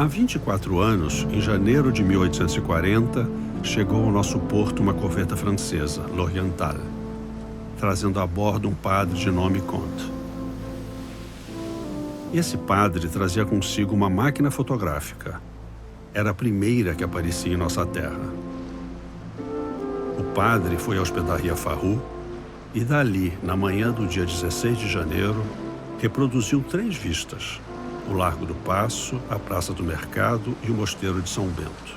Há 24 anos, em janeiro de 1840, chegou ao nosso porto uma corveta francesa, L'Oriental, trazendo a bordo um padre de nome Comte. Esse padre trazia consigo uma máquina fotográfica. Era a primeira que aparecia em nossa terra. O padre foi à hospedaria Farrou e dali, na manhã do dia 16 de janeiro, reproduziu 3 vistas: o Largo do Paço, a Praça do Mercado e o Mosteiro de São Bento.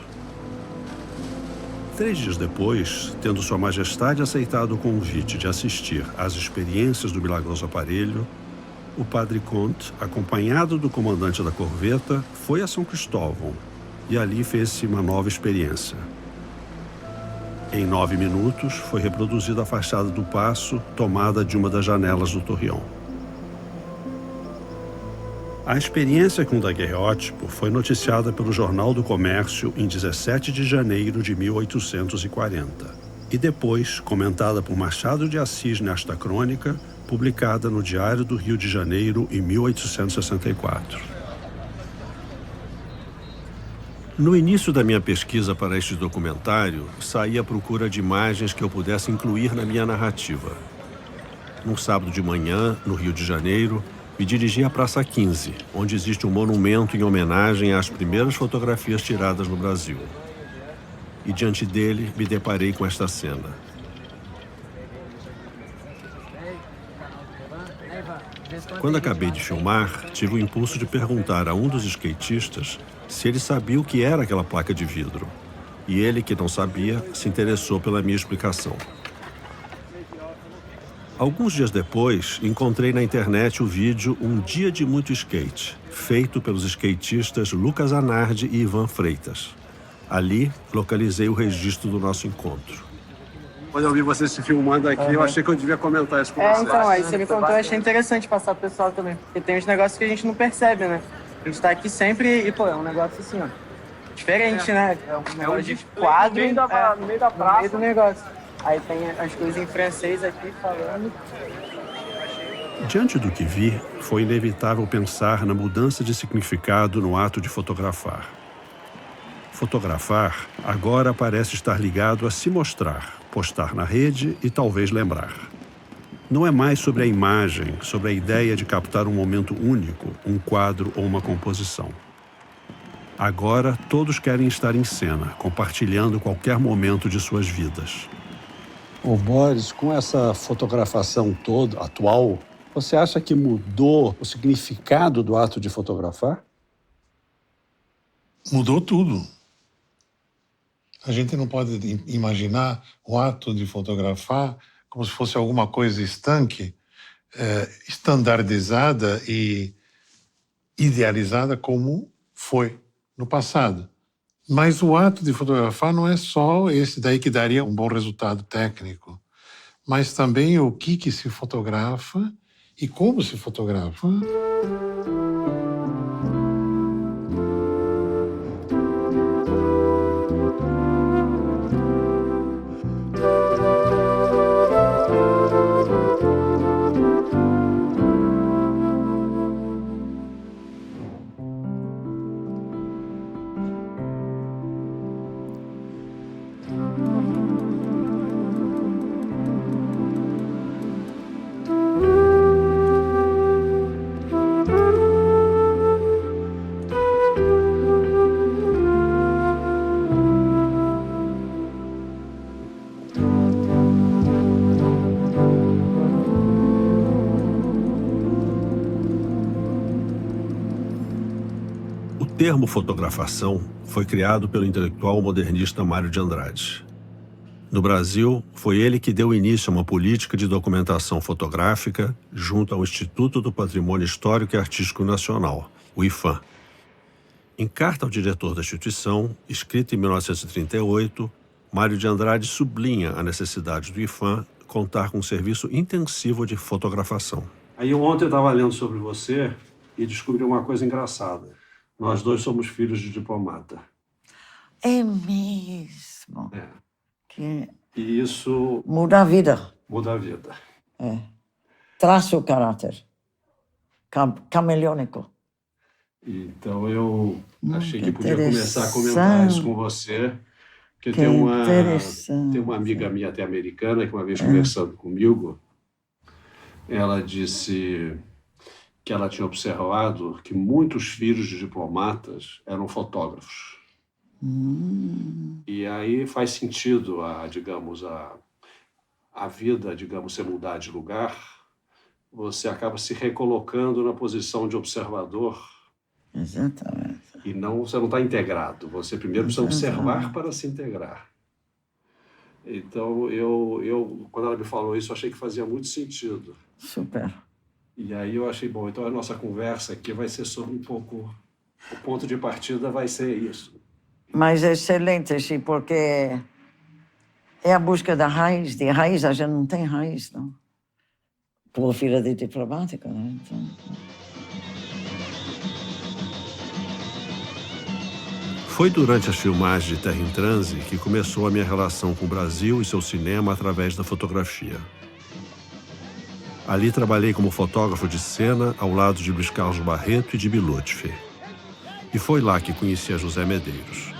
3 dias depois, tendo Sua Majestade aceitado o convite de assistir às experiências do milagroso aparelho, o padre Comte, acompanhado do comandante da corveta, foi a São Cristóvão e ali fez-se uma nova experiência. Em 9 minutos, foi reproduzida a fachada do Paço, tomada de uma das janelas do torreão. A experiência com o daguerreótipo foi noticiada pelo Jornal do Comércio em 17 de janeiro de 1840 e depois comentada por Machado de Assis nesta crônica, publicada no Diário do Rio de Janeiro em 1864. No início da minha pesquisa para este documentário, saí à procura de imagens que eu pudesse incluir na minha narrativa. Num sábado de manhã, no Rio de Janeiro, me dirigi à Praça 15, onde existe um monumento em homenagem às primeiras fotografias tiradas no Brasil. E diante dele, me deparei com esta cena. Quando acabei de filmar, tive o impulso de perguntar a um dos skatistas se ele sabia o que era aquela placa de vidro. E ele, que não sabia, se interessou pela minha explicação. Alguns dias depois, encontrei na internet o vídeo Um Dia de Muito Skate, feito pelos skatistas Lucas Anardi e Ivan Freitas. Ali, localizei o registro do nosso encontro. Quando eu vi você se filmando aqui, eu achei que eu devia comentar isso com você. Então, aí você me contou, eu achei interessante passar pro pessoal também. Porque tem uns negócios que a gente não percebe, né? A gente tá aqui sempre e, pô, é um negócio assim, ó. Diferente, né? É um negócio de quadro no meio da praça. no meio do negócio. Aí tem as coisas em francês aqui falando. Diante do que vi, foi inevitável pensar na mudança de significado no ato de fotografar. Fotografar agora parece estar ligado a se mostrar, postar na rede e talvez lembrar. Não é mais sobre a imagem, sobre a ideia de captar um momento único, um quadro ou uma composição. Agora, todos querem estar em cena, compartilhando qualquer momento de suas vidas. Ô Boris, com essa fotografação toda, atual, você acha que mudou o significado do ato de fotografar? Mudou tudo. A gente não pode imaginar o ato de fotografar como se fosse alguma coisa estanque, estandardizada e idealizada como foi no passado. Mas o ato de fotografar não é só esse daí que daria um bom resultado técnico, mas também o que se fotografa e como se fotografa. O termo fotografação foi criado pelo intelectual modernista Mário de Andrade. No Brasil, foi ele que deu início a uma política de documentação fotográfica junto ao Instituto do Patrimônio Histórico e Artístico Nacional, o IPHAN. Em carta ao diretor da instituição, escrita em 1938, Mário de Andrade sublinha a necessidade do IPHAN contar com um serviço intensivo de fotografação. Aí ontem eu estava lendo sobre você e descobri uma coisa engraçada. Nós dois somos filhos de diplomata. É mesmo. É. Que E isso muda a vida. muda a vida. É. Traça o caráter. Cameleônico. Então eu achei que Muito podia começar a comentar isso com você, porque Que tem interessante. uma amiga minha até americana que uma vez conversando comigo, ela disse que ela tinha observado que muitos filhos de diplomatas eram fotógrafos. E aí faz sentido a vida, digamos, você mudar de lugar, você acaba se recolocando na posição de observador Exatamente. e você não está integrado. Você primeiro precisa observar para se integrar. Então, quando ela me falou isso, eu achei que fazia muito sentido. Super. E aí eu achei, bom, então a nossa conversa aqui vai ser sobre um pouco... O ponto de partida vai ser isso. Mas é excelente, Xi, porque é a busca da raiz. De raiz, a gente não tem raiz, não. Por filha de diplomática, né? Então... Foi durante as filmagens de Terra em Transe que começou a minha relação com o Brasil e seu cinema através da fotografia. Ali trabalhei como fotógrafo de cena ao lado de Luiz Carlos Barreto e de Bilutfi. E foi lá que conheci a José Medeiros.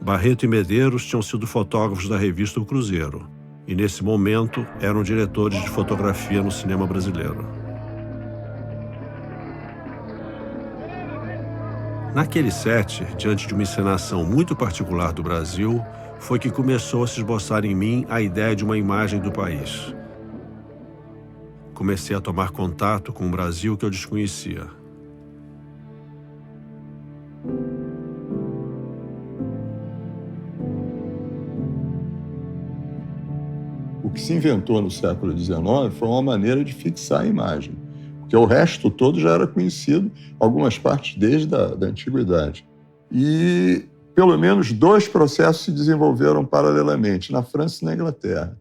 Barreto e Medeiros tinham sido fotógrafos da revista O Cruzeiro e, nesse momento, eram diretores de fotografia no cinema brasileiro. Naquele set, diante de uma encenação muito particular do Brasil, foi que começou a se esboçar em mim a ideia de uma imagem do país. Comecei a tomar contato com um Brasil que eu desconhecia. O que se inventou no século XIX foi uma maneira de fixar a imagem, porque o resto todo já era conhecido, algumas partes desde a antiguidade. E pelo menos 2 processos se desenvolveram paralelamente, na França e na Inglaterra.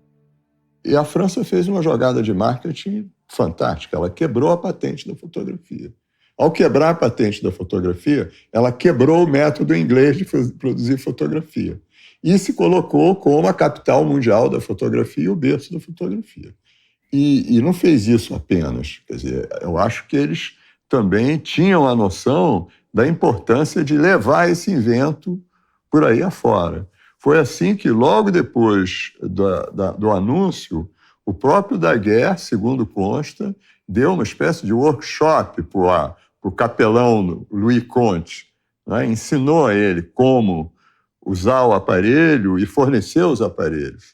E a França fez uma jogada de marketing fantástica, ela quebrou a patente da fotografia. Ao quebrar a patente da fotografia, ela quebrou o método inglês de produzir fotografia. E se colocou como a capital mundial da fotografia e o berço da fotografia. E não fez isso apenas. Quer dizer, eu acho que eles também tinham a noção da importância de levar esse invento por aí afora. Foi assim que, logo depois do anúncio, o próprio Daguerre, segundo consta, deu uma espécie de workshop para o capelão Louis Conte, né? Ensinou a ele como usar o aparelho e fornecer os aparelhos.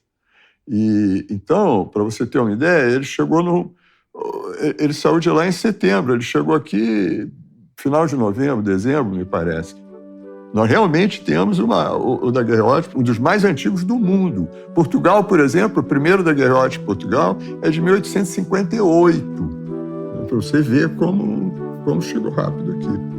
E então, para você ter uma ideia, ele saiu de lá em setembro, ele chegou aqui final de novembro, dezembro, me parece. Nós realmente temos o daguerreótipo, um dos mais antigos do mundo. Portugal, por exemplo, o primeiro daguerreótipo de Portugal é de 1858. Para você ver como chegou rápido aqui.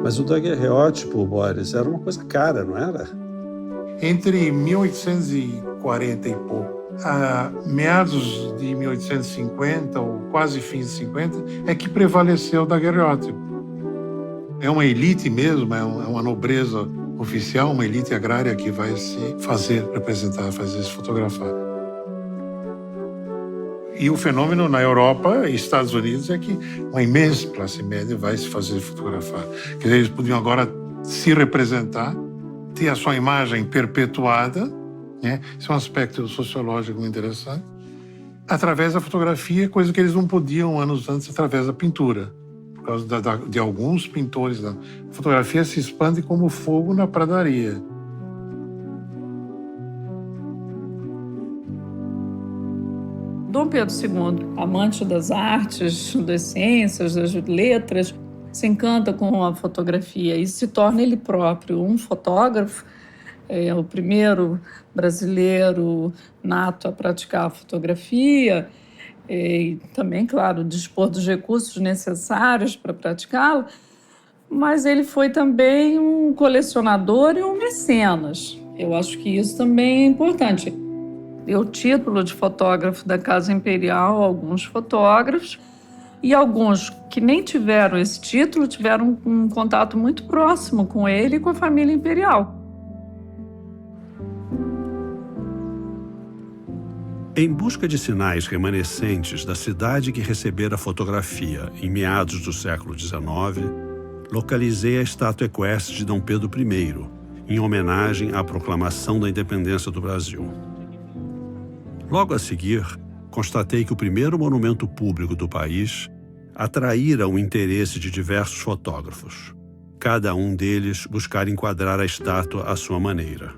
Mas o daguerreótipo, Boris, era uma coisa cara, não era? Entre 1840 e pouco, a meados de 1850, ou quase fins de 50, é que prevaleceu o daguerreótipo. É uma elite mesmo, é uma nobreza oficial, uma elite agrária que vai se fazer representar, fazer se fotografar. E o fenômeno na Europa e Estados Unidos é que uma imensa classe média vai se fazer fotografar. Quer dizer, eles podiam agora se representar, ter a sua imagem perpetuada, né? Isso é um aspecto sociológico muito interessante, através da fotografia, coisa que eles não podiam anos antes através da pintura, por causa de alguns pintores. A fotografia se expande como fogo na pradaria. Dom Pedro II, amante das artes, das ciências, das letras, se encanta com a fotografia e se torna ele próprio um fotógrafo. É o primeiro brasileiro nato a praticar a fotografia e também, claro, dispor dos recursos necessários para praticá-la, mas ele foi também um colecionador e um mecenas. Eu acho que isso também é importante. Deu o título de fotógrafo da Casa Imperial a alguns fotógrafos, e alguns que nem tiveram esse título tiveram um contato muito próximo com ele e com a família imperial. Em busca de sinais remanescentes da cidade que recebera a fotografia em meados do século XIX, localizei a estátua equestre de Dom Pedro I, em homenagem à proclamação da independência do Brasil. Logo a seguir, constatei que o primeiro monumento público do país atraíra o interesse de diversos fotógrafos, cada um deles buscar enquadrar a estátua à sua maneira.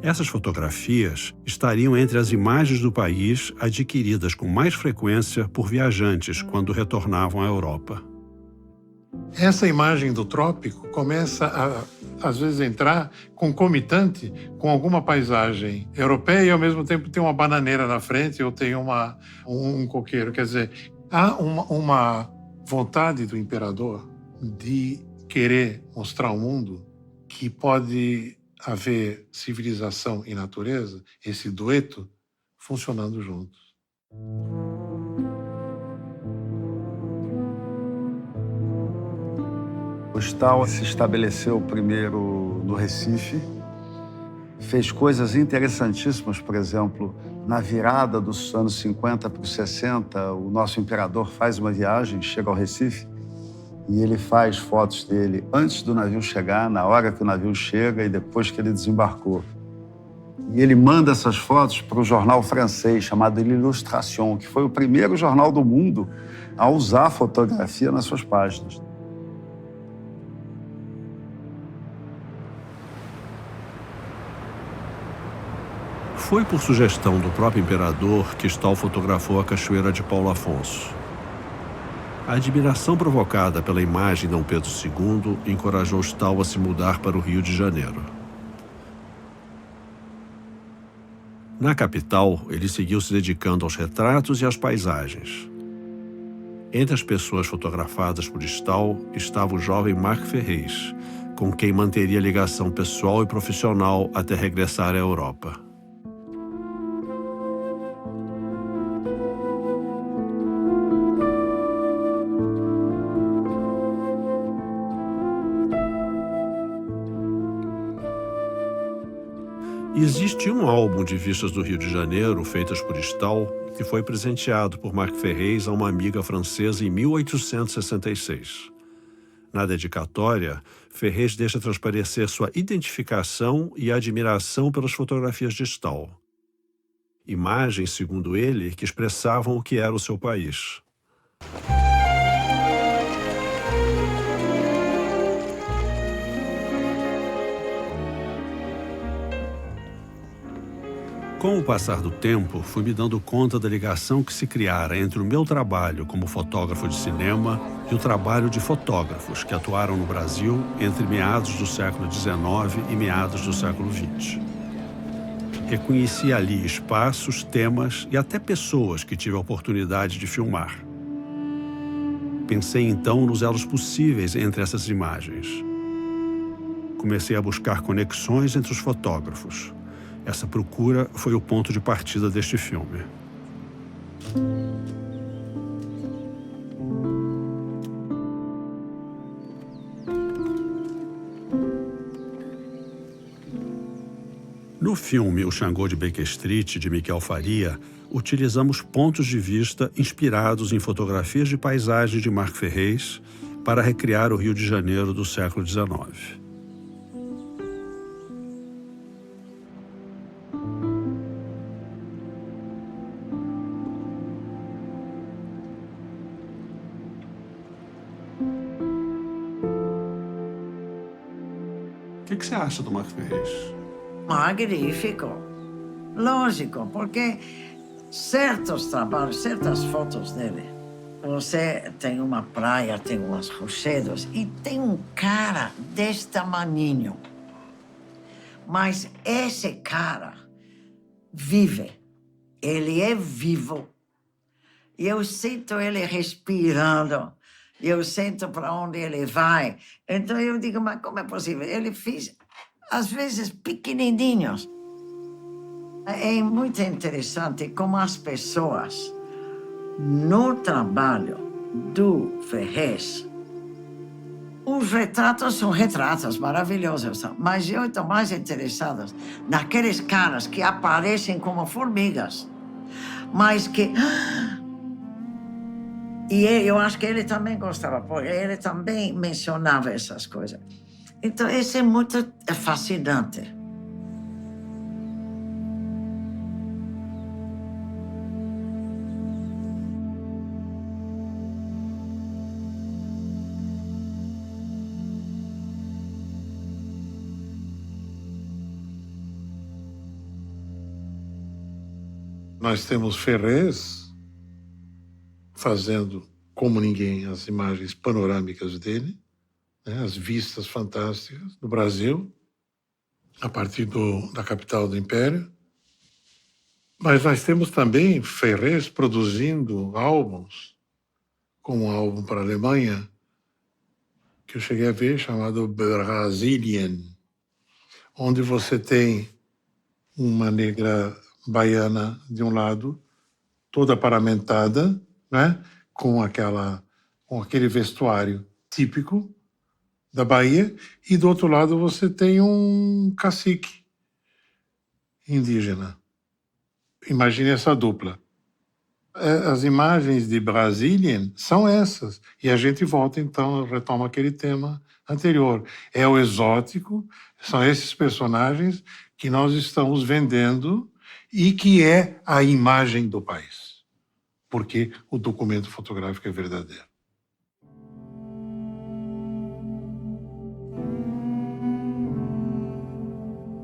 Essas fotografias estariam entre as imagens do país adquiridas com mais frequência por viajantes quando retornavam à Europa. Essa imagem do trópico começa a, às vezes, entrar concomitante com alguma paisagem europeia e, ao mesmo tempo, tem uma bananeira na frente ou tem um coqueiro. Quer dizer, há uma vontade do imperador de querer mostrar ao mundo que pode haver civilização e natureza, esse dueto, funcionando juntos. O Stahl se estabeleceu primeiro no Recife, fez coisas interessantíssimas, por exemplo, na virada dos anos 50 para os 60, o nosso imperador faz uma viagem, chega ao Recife, e ele faz fotos dele antes do navio chegar, na hora que o navio chega e depois que ele desembarcou. E ele manda essas fotos para o jornal francês chamado L'Illustration, que foi o primeiro jornal do mundo a usar fotografia nas suas páginas. Foi por sugestão do próprio imperador que Stahl fotografou a Cachoeira de Paulo Afonso. A admiração provocada pela imagem de Dom Pedro II encorajou Stahl a se mudar para o Rio de Janeiro. Na capital, ele seguiu se dedicando aos retratos e às paisagens. Entre as pessoas fotografadas por Stahl estava o jovem Marc Ferrez, com quem manteria ligação pessoal e profissional até regressar à Europa. Existe um álbum de vistas do Rio de Janeiro, feitas por Stahl, que foi presenteado por Marc Ferrez a uma amiga francesa em 1866. Na dedicatória, Ferrez deixa transparecer sua identificação e admiração pelas fotografias de Stahl. Imagens, segundo ele, que expressavam o que era o seu país. Com o passar do tempo, fui me dando conta da ligação que se criara entre o meu trabalho como fotógrafo de cinema e o trabalho de fotógrafos que atuaram no Brasil entre meados do século XIX e meados do século XX. Reconheci ali espaços, temas e até pessoas que tive a oportunidade de filmar. Pensei então nos elos possíveis entre essas imagens. Comecei a buscar conexões entre os fotógrafos. Essa procura foi o ponto de partida deste filme. No filme O Xangô de Baker Street, de Miquel Faria, utilizamos pontos de vista inspirados em fotografias de paisagem de Marc Ferrez para recriar o Rio de Janeiro do século XIX. O que você acha do Marc Ferrez? Magnífico. Lógico, porque certos trabalhos, certas fotos dele, você tem uma praia, tem umas rochedos e tem um cara deste tamaninho. Mas esse cara vive. Ele é vivo E eu sinto ele respirando, eu sinto para onde ele vai. Então eu digo, mas como é possível? Ele fez, às vezes, pequenininhos. É muito interessante como as pessoas, no trabalho do Ferrez, os retratos são retratos maravilhosos, mas eu estou mais interessada naqueles caras que aparecem como formigas, mas que... E eu acho que ele também gostava, porque ele também mencionava essas coisas. Então, isso é muito fascinante. Nós temos Ferrez fazendo, como ninguém, as imagens panorâmicas dele, né, as vistas fantásticas do Brasil, a partir da capital do Império. Mas nós temos também Ferrez produzindo álbuns, como um álbum para a Alemanha, que eu cheguei a ver, chamado Brasilien, onde você tem uma negra baiana de um lado, toda paramentada, né, com aquele vestuário típico da Bahia, e do outro lado você tem um cacique indígena. Imagine essa dupla. As imagens de Brasília são essas. E a gente volta, então, retoma aquele tema anterior. É o exótico, são esses personagens que nós estamos vendendo e que é a imagem do país, porque o documento fotográfico é verdadeiro.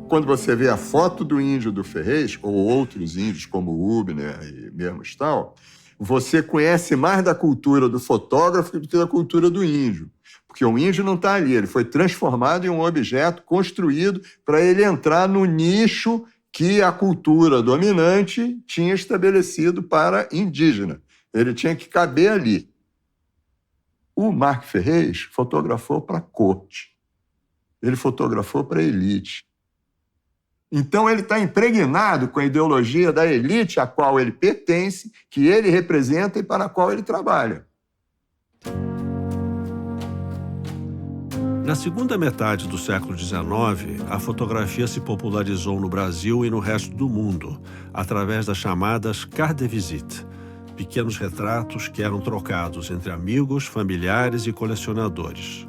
Quando você vê a foto do índio do Ferrez, ou outros índios como o Hübner e mesmo tal, você conhece mais da cultura do fotógrafo do que da cultura do índio. Porque o índio não está ali, ele foi transformado em um objeto construído para ele entrar no nicho que a cultura dominante tinha estabelecido para indígena. Ele tinha que caber ali. O Marc Ferrez fotografou para a corte. Ele fotografou para a elite. Então ele está impregnado com a ideologia da elite a qual ele pertence, que ele representa e para a qual ele trabalha. Na segunda metade do século XIX, a fotografia se popularizou no Brasil e no resto do mundo, através das chamadas cartes de visite, pequenos retratos que eram trocados entre amigos, familiares e colecionadores.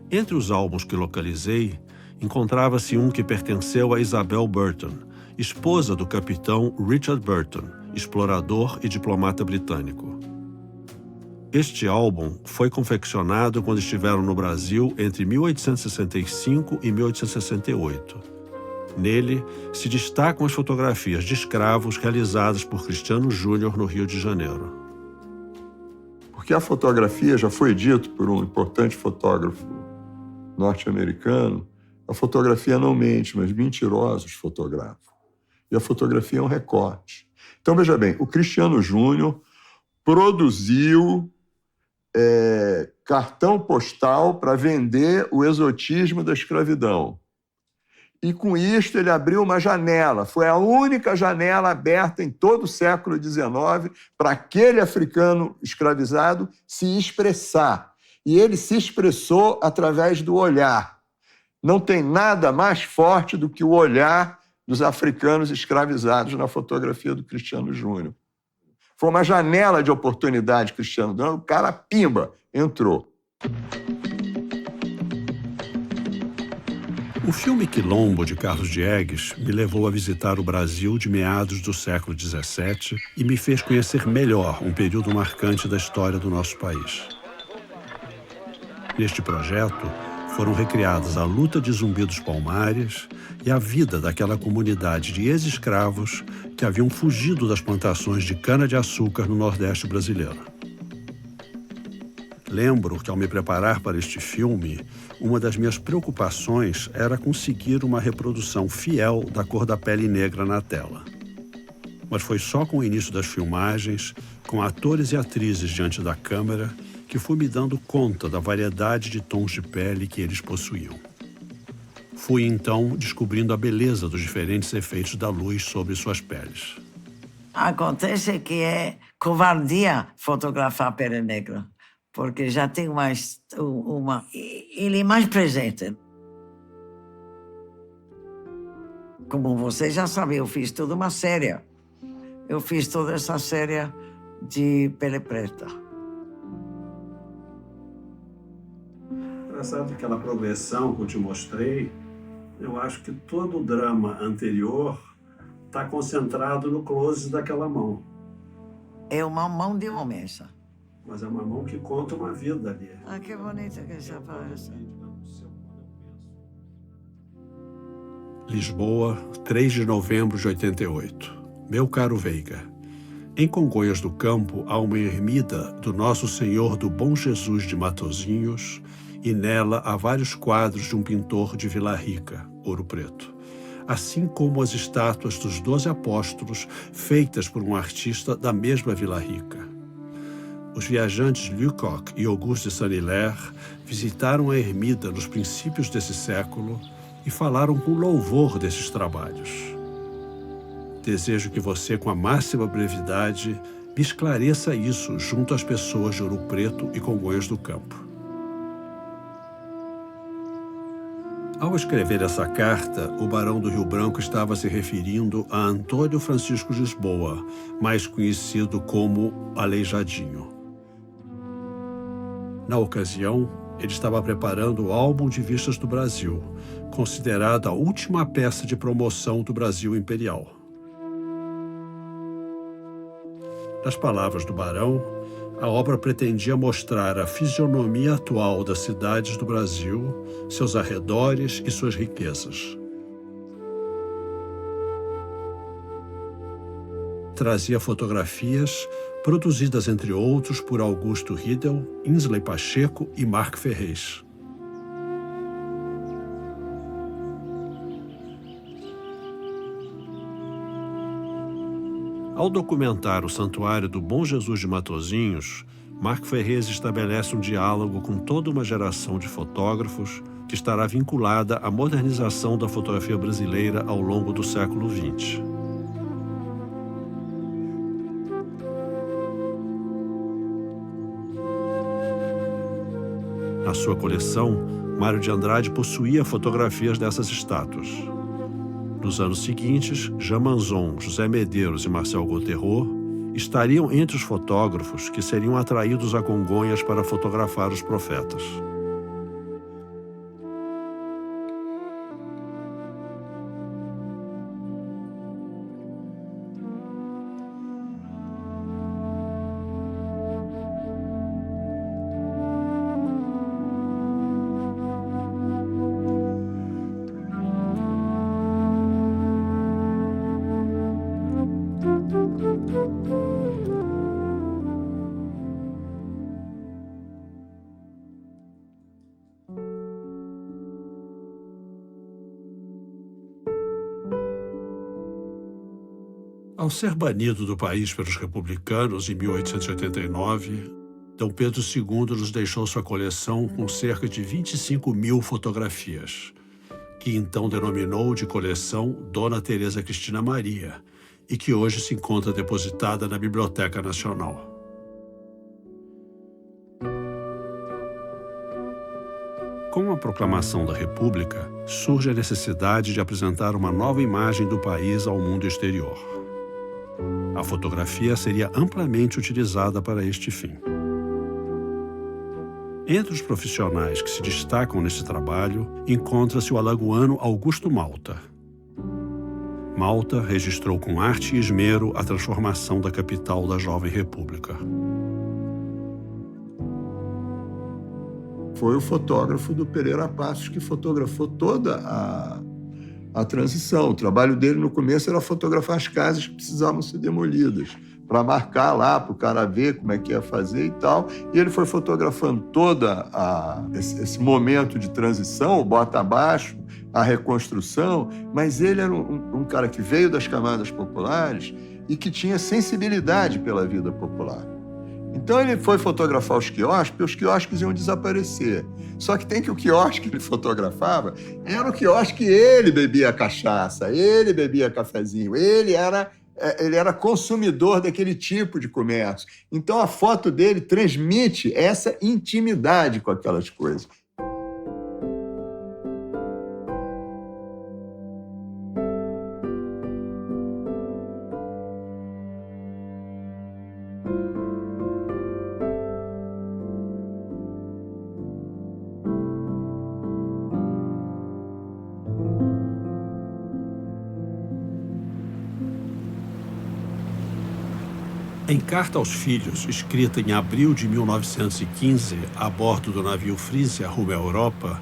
Entre os álbuns que localizei, encontrava-se um que pertenceu a Isabel Burton, esposa do capitão Richard Burton, explorador e diplomata britânico. Este álbum foi confeccionado quando estiveram no Brasil entre 1865 e 1868. Nele, se destacam as fotografias de escravos realizadas por Cristiano Júnior no Rio de Janeiro. Porque a fotografia, já foi dito por um importante fotógrafo norte-americano, a fotografia não mente, mas mentirosos fotografam. E a fotografia é um recorte. Então, veja bem, o Cristiano Júnior produziu cartão postal para vender o exotismo da escravidão. E, com isto, ele abriu uma janela. Foi a única janela aberta em todo o século XIX para aquele africano escravizado se expressar. E ele se expressou através do olhar. Não tem nada mais forte do que o olhar dos africanos escravizados na fotografia do Cristiano Júnior. Foi uma janela de oportunidade, Cristiano Júnior. O cara, pimba, entrou. O filme Quilombo, de Carlos Diegues, me levou a visitar o Brasil de meados do século XVII e me fez conhecer melhor um período marcante da história do nosso país. Neste projeto, foram recriadas a luta de Zumbi dos Palmares e a vida daquela comunidade de ex-escravos que haviam fugido das plantações de cana-de-açúcar no Nordeste brasileiro. Lembro que, ao me preparar para este filme, uma das minhas preocupações era conseguir uma reprodução fiel da cor da pele negra na tela. Mas foi só com o início das filmagens, com atores e atrizes diante da câmera, que fui me dando conta da variedade de tons de pele que eles possuíam. Fui, então, descobrindo a beleza dos diferentes efeitos da luz sobre suas peles. Acontece que é covardia fotografar pele negra, porque já tem ele é mais presente. Como você já sabe, eu fiz toda uma série. Eu fiz toda essa série de pele preta. Engraçado que aquela progressão que eu te mostrei, eu acho que todo o drama anterior está concentrado no close daquela mão. É uma mão de homem, essa. Mas é uma mão que conta uma vida ali. Ah, que bonita que essa parece. Lisboa, 3 de novembro de 88. Meu caro Veiga, em Congonhas do Campo há uma ermida do Nosso Senhor do Bom Jesus de Matozinhos e nela há vários quadros de um pintor de Vila Rica, Ouro Preto, assim como as estátuas dos 12 apóstolos feitas por um artista da mesma Vila Rica. Os viajantes Lecoq e Auguste de Saint-Hilaire visitaram a ermida nos princípios desse século e falaram com louvor desses trabalhos. Desejo que você, com a máxima brevidade, me esclareça isso junto às pessoas de Ouro Preto e Congonhas do Campo. Ao escrever essa carta, o barão do Rio Branco estava se referindo a Antônio Francisco Lisboa, mais conhecido como Aleijadinho. Na ocasião, ele estava preparando o Álbum de Vistas do Brasil, considerada a última peça de promoção do Brasil Imperial. Nas palavras do barão, a obra pretendia mostrar a fisionomia atual das cidades do Brasil, seus arredores e suas riquezas. Trazia fotografias produzidas, entre outros, por Augusto Riedel, Insley Pacheco e Marc Ferrez. Ao documentar o Santuário do Bom Jesus de Matozinhos, Marc Ferrez estabelece um diálogo com toda uma geração de fotógrafos que estará vinculada à modernização da fotografia brasileira ao longo do século XX. Na sua coleção, Mário de Andrade possuía fotografias dessas estátuas. Nos anos seguintes, Jean Manzon, José Medeiros e Marcel Gauthieron estariam entre os fotógrafos que seriam atraídos a Congonhas para fotografar os profetas. Ao ser banido do país pelos republicanos em 1889, Dom Pedro II nos deixou sua coleção com cerca de 25.000 fotografias, que então denominou de coleção Dona Teresa Cristina Maria e que hoje se encontra depositada na Biblioteca Nacional. Com a proclamação da República, surge a necessidade de apresentar uma nova imagem do país ao mundo exterior. A fotografia seria amplamente utilizada para este fim. Entre os profissionais que se destacam nesse trabalho, encontra-se o alagoano Augusto Malta. Malta registrou com arte e esmero a transformação da capital da jovem república. Foi o fotógrafo do Pereira Passos que fotografou toda a transição. O trabalho dele no começo era fotografar as casas que precisavam ser demolidas, para marcar lá, para o cara ver como é que ia fazer e tal. E ele foi fotografando todo esse momento de transição, o bota abaixo, a reconstrução, mas ele era um cara que veio das camadas populares e que tinha sensibilidade pela vida popular. Então ele foi fotografar os quiosques, porque os quiosques iam desaparecer. Só que tem que o quiosque que ele fotografava era o quiosque que ele bebia cachaça, ele bebia cafezinho, ele era consumidor daquele tipo de comércio. Então a foto dele transmite essa intimidade com aquelas coisas. Em carta aos filhos, escrita em abril de 1915, a bordo do navio Frisia rumo à Europa,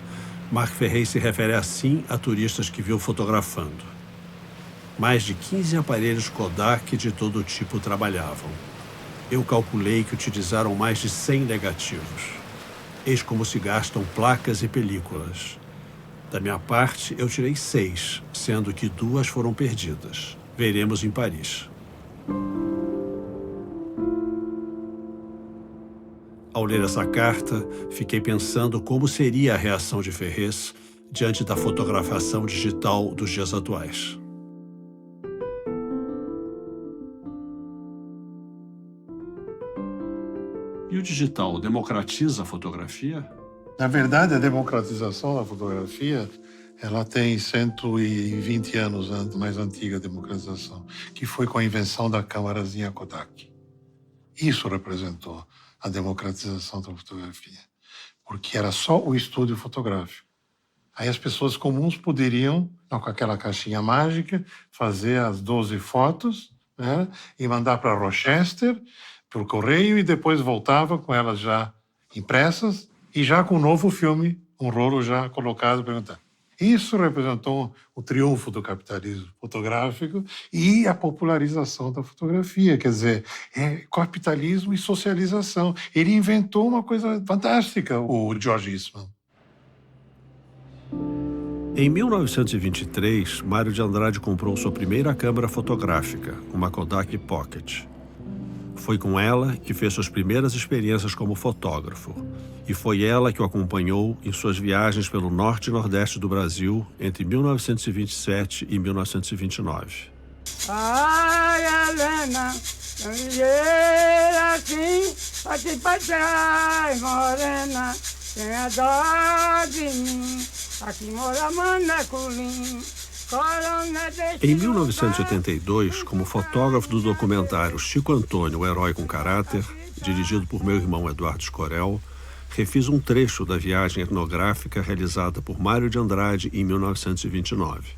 Marc Ferrey se refere assim a turistas que viu fotografando. Mais de 15 aparelhos Kodak de todo tipo trabalhavam. Eu calculei que utilizaram mais de 100 negativos. Eis como se gastam placas e películas. Da minha parte, eu tirei 6, sendo que 2 foram perdidas. Veremos em Paris. Ao ler essa carta, fiquei pensando como seria a reação de Ferrez diante da fotografação digital dos dias atuais. E o digital democratiza a fotografia? Na verdade, a democratização da fotografia ela tem 120 anos mais antiga democratização, que foi com a invenção da câmarazinha Kodak. Isso representou a democratização da fotografia, porque era só o estúdio fotográfico. Aí as pessoas comuns poderiam, com aquela caixinha mágica, fazer as 12 fotos, né, e mandar para Rochester, pelo correio, e depois voltava com elas já impressas e já com um novo filme, um rolo já colocado, perguntando. Isso representou o triunfo do capitalismo fotográfico e a popularização da fotografia, quer dizer, capitalismo e socialização. Ele inventou uma coisa fantástica, o George Eastman. Em 1923, Mário de Andrade comprou sua primeira câmera fotográfica, uma Kodak Pocket. Foi com ela que fez suas primeiras experiências como fotógrafo. E foi ela que o acompanhou em suas viagens pelo norte e nordeste do Brasil entre 1927 e 1929. Ai, Helena, assim, pode passar, morena, tenha dó de mim, aqui mora Manaculim. Em 1982, como fotógrafo do documentário Chico Antônio, o Herói com Caráter, dirigido por meu irmão Eduardo Escorel, refiz um trecho da viagem etnográfica realizada por Mário de Andrade em 1929.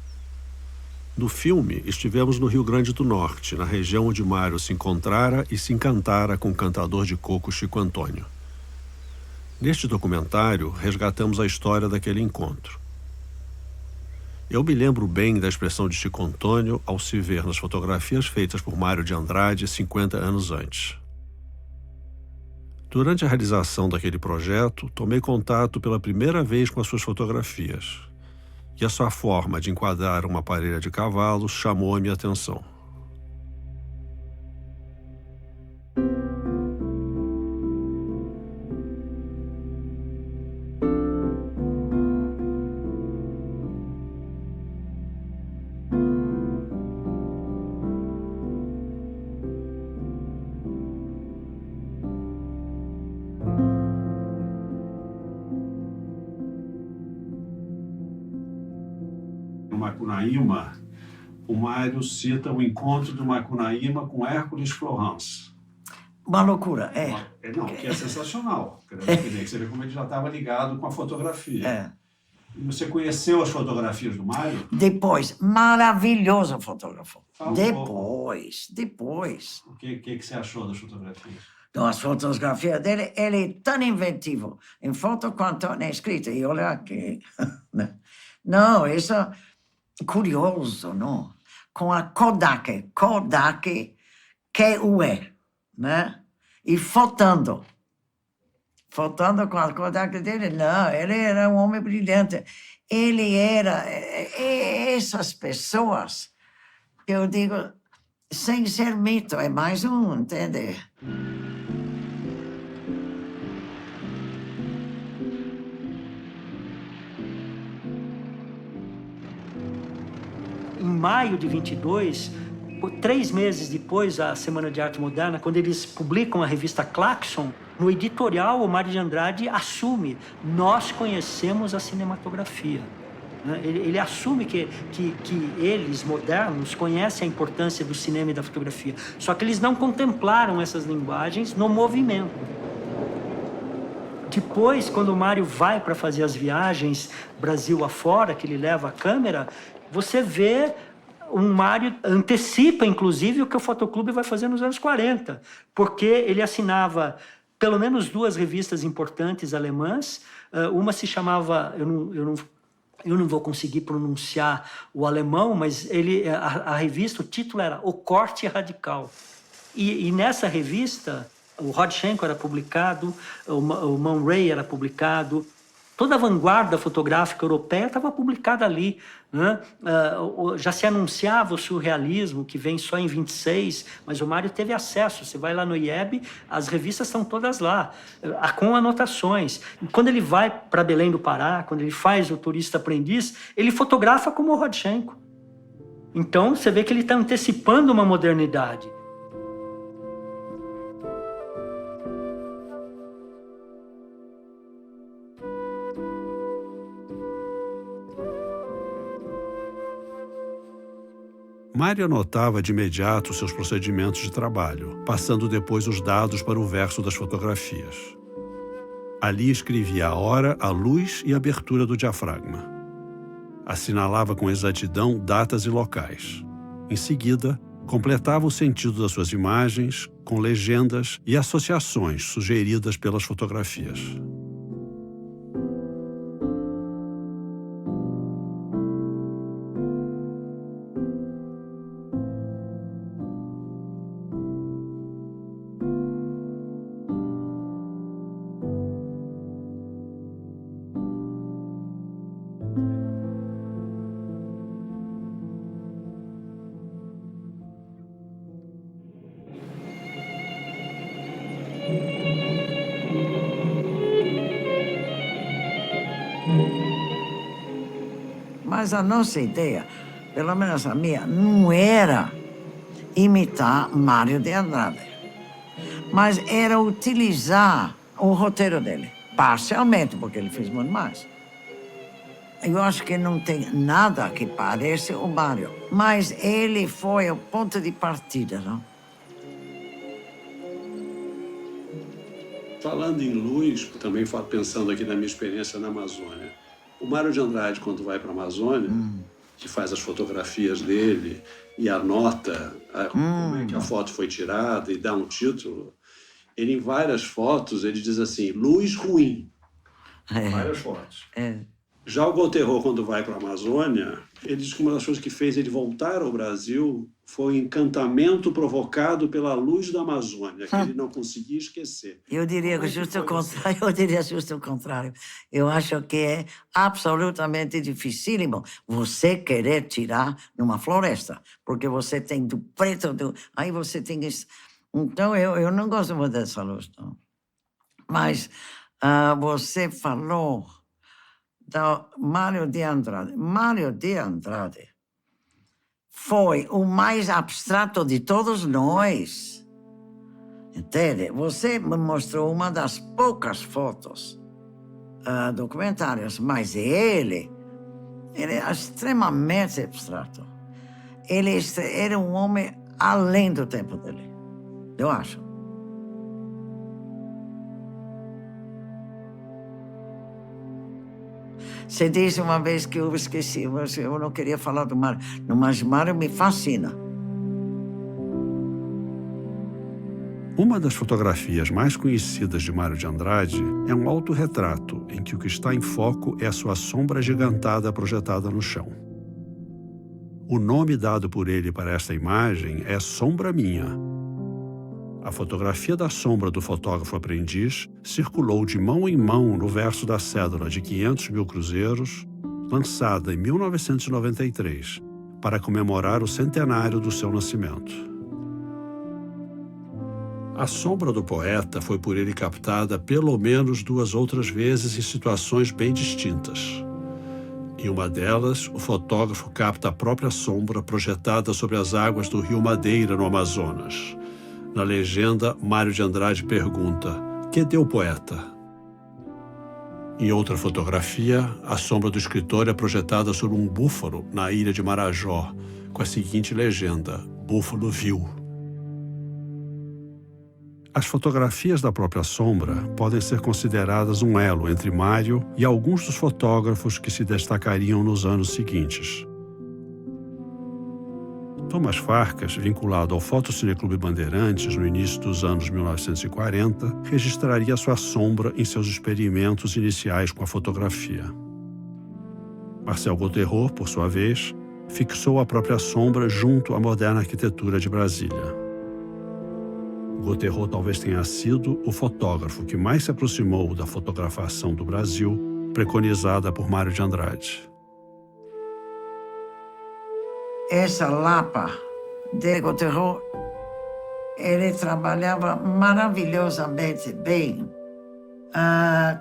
No filme, estivemos no Rio Grande do Norte, na região onde Mário se encontrara e se encantara com o cantador de coco Chico Antônio. Neste documentário, resgatamos a história daquele encontro. Eu me lembro bem da expressão de Chico Antônio ao se ver nas fotografias feitas por Mário de Andrade 50 anos antes. Durante a realização daquele projeto, tomei contato pela primeira vez com as suas fotografias. E a sua forma de enquadrar uma parelha de cavalos chamou a minha atenção. Macunaíma, o Mário cita o encontro do Macunaíma com Hércules Florence. Uma loucura, Não, que é sensacional. Você vê como ele já estava ligado com a fotografia. E você conheceu as fotografias do Mário? Depois, maravilhoso fotógrafo. Depois. O que você achou das fotografias? Então, as fotografias dele, ele é tão inventivo em foto quanto na escrita. E olha que... Não, isso é curioso, não? Com a Kodak, Q-U-E, né? E fotando com a Kodak dele, não, ele era um homem brilhante. Ele era... Essas pessoas, eu digo, sem ser mito, é mais um, entende? Em maio de 22, 3 meses depois da Semana de Arte Moderna, quando eles publicam a revista Claxon, no editorial o Mário de Andrade assume: nós conhecemos a cinematografia. Ele assume que eles, modernos, conhecem a importância do cinema e da fotografia. Só que eles não contemplaram essas linguagens no movimento. Depois, quando o Mário vai para fazer as viagens Brasil afora, que ele leva a câmera, você vê o Mário antecipa, inclusive, o que o Fotoclube vai fazer nos anos 40, porque ele assinava pelo menos 2 revistas importantes alemãs. Uma se chamava, eu não vou conseguir pronunciar o alemão, mas a revista, o título era O Corte Radical. E nessa revista, o Rodchenko era publicado, o Man Ray era publicado, toda a vanguarda fotográfica europeia estava publicada ali, né? Já se anunciava o surrealismo, que vem só em 26, mas o Mário teve acesso. Você vai lá no IEB, as revistas estão todas lá, com anotações. E quando ele vai para Belém do Pará, quando ele faz o Turista Aprendiz, ele fotografa como o Rodchenko. Então, você vê que ele está antecipando uma modernidade. Mário anotava de imediato seus procedimentos de trabalho, passando depois os dados para o verso das fotografias. Ali escrevia a hora, a luz e a abertura do diafragma. Assinalava com exatidão datas e locais. Em seguida, completava o sentido das suas imagens com legendas e associações sugeridas pelas fotografias. Mas a nossa ideia, pelo menos a minha, não era imitar Mário de Andrade, mas era utilizar o roteiro dele, parcialmente, porque ele fez muito mais. Eu acho que não tem nada que pareça o Mário, mas ele foi o ponto de partida, não? Falando em luz, também pensando aqui na minha experiência na Amazônia, o Mário de Andrade, quando vai para a Amazônia, que faz as fotografias dele e anota como é que a foto foi tirada e dá um título, ele em várias fotos, ele diz assim, luz ruim. Várias fotos. Já o Gauthieron, quando vai para a Amazônia, ele diz que uma das coisas que fez ele voltar ao Brasil foi o encantamento provocado pela luz da Amazônia, que ele não conseguia esquecer. Eu diria justo o contrário. Eu diria justo o contrário. Eu acho que é absolutamente dificílimo você querer tirar numa floresta, porque você tem do preto, aí você tem isso. Então, eu não gosto muito dessa luz, não. Mas você falou do Mário de Andrade. Mário de Andrade foi o mais abstrato de todos nós. Entende? Você me mostrou uma das poucas fotos documentárias, mas ele é extremamente abstrato. Ele era um homem além do tempo dele, eu acho. Você disse uma vez que eu esqueci, mas eu não queria falar do Mário. Mas o Mário me fascina. Uma das fotografias mais conhecidas de Mário de Andrade é um autorretrato em que o que está em foco é a sua sombra agigantada projetada no chão. O nome dado por ele para esta imagem é Sombra Minha. A fotografia da sombra do fotógrafo aprendiz circulou de mão em mão no verso da cédula de 500 mil cruzeiros, lançada em 1993, para comemorar o centenário do seu nascimento. A sombra do poeta foi por ele captada pelo menos 2 outras vezes em situações bem distintas. Em uma delas, o fotógrafo capta a própria sombra projetada sobre as águas do rio Madeira, no Amazonas. Na legenda, Mário de Andrade pergunta: "Que deu o poeta?" Em outra fotografia, a sombra do escritor é projetada sobre um búfalo na ilha de Marajó, com a seguinte legenda: "Búfalo viu." As fotografias da própria sombra podem ser consideradas um elo entre Mário e alguns dos fotógrafos que se destacariam nos anos seguintes. Thomas Farkas, vinculado ao Fotocineclube Bandeirantes no início dos anos 1940, registraria sua sombra em seus experimentos iniciais com a fotografia. Marcel Gauthieron, por sua vez, fixou a própria sombra junto à moderna arquitetura de Brasília. Gauthieron talvez tenha sido o fotógrafo que mais se aproximou da fotografação do Brasil, preconizada por Mário de Andrade. Essa Lapa de Gauthieron, ele trabalhava maravilhosamente bem.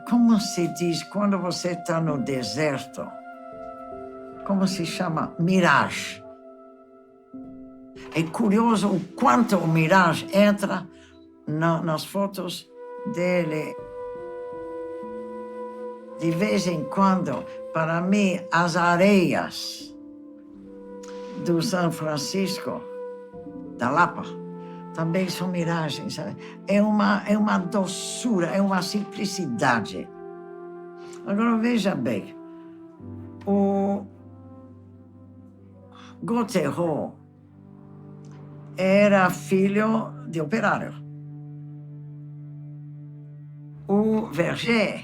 Como se diz quando você está no deserto? Como se chama? Mirage. É curioso o quanto o mirage entra nas fotos dele. De vez em quando, para mim, as areias do São Francisco, da Lapa, também são miragens. Sabe? É uma doçura, é uma simplicidade. Agora, veja bem, o Gauthieron era filho de operário. O Verger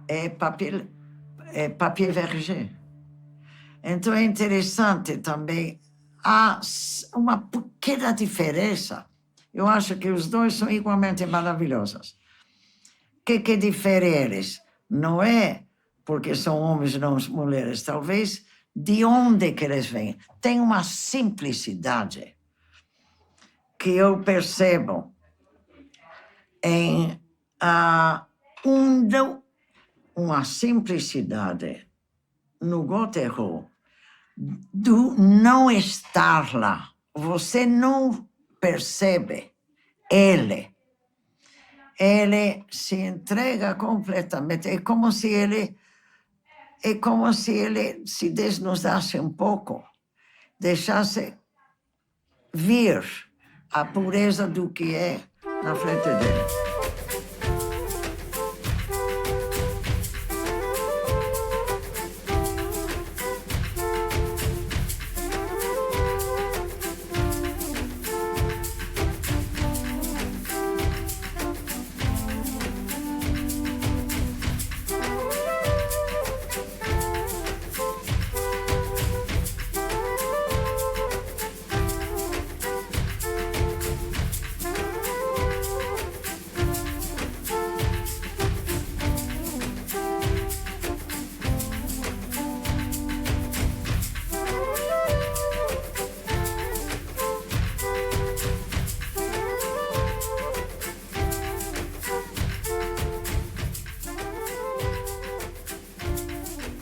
é papier Verger. Então é interessante também, há uma pequena diferença. Eu acho que os dois são igualmente maravilhosos. O que difere eles? Não é porque são homens e não mulheres, talvez de onde que eles vêm. Tem uma simplicidade que eu percebo em uma simplicidade no Gauthieron do não estar lá. Você não percebe ele. Ele se entrega completamente. É como se ele se desnudasse um pouco, deixasse vir a pureza do que é na frente dele.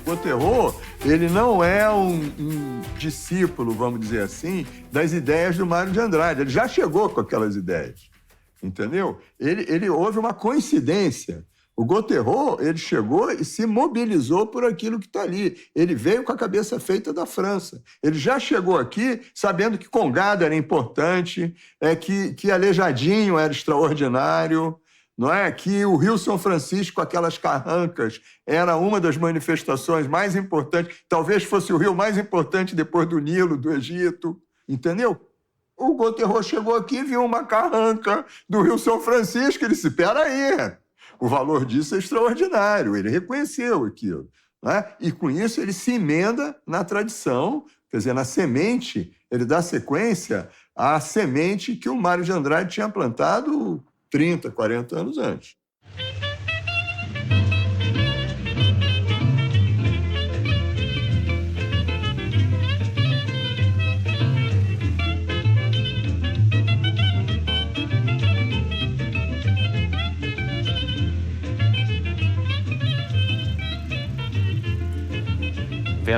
Gauthieron, ele não é um discípulo, vamos dizer assim, das ideias do Mário de Andrade. Ele já chegou com aquelas ideias, entendeu? Houve uma coincidência. O Gauthieron, ele chegou e se mobilizou por aquilo que está ali. Ele veio com a cabeça feita da França. Ele já chegou aqui sabendo que Congado era importante, que Aleijadinho era extraordinário, não é? Que o Rio São Francisco, aquelas carrancas, era uma das manifestações mais importantes, talvez fosse o rio mais importante depois do Nilo, do Egito, entendeu? O Gauthieron chegou aqui, viu uma carranca do Rio São Francisco, ele disse, peraí, o valor disso é extraordinário, ele reconheceu aquilo, não é? E com isso ele se emenda na tradição, quer dizer, na semente, ele dá sequência à semente que o Mário de Andrade tinha plantado 30, 40 anos antes.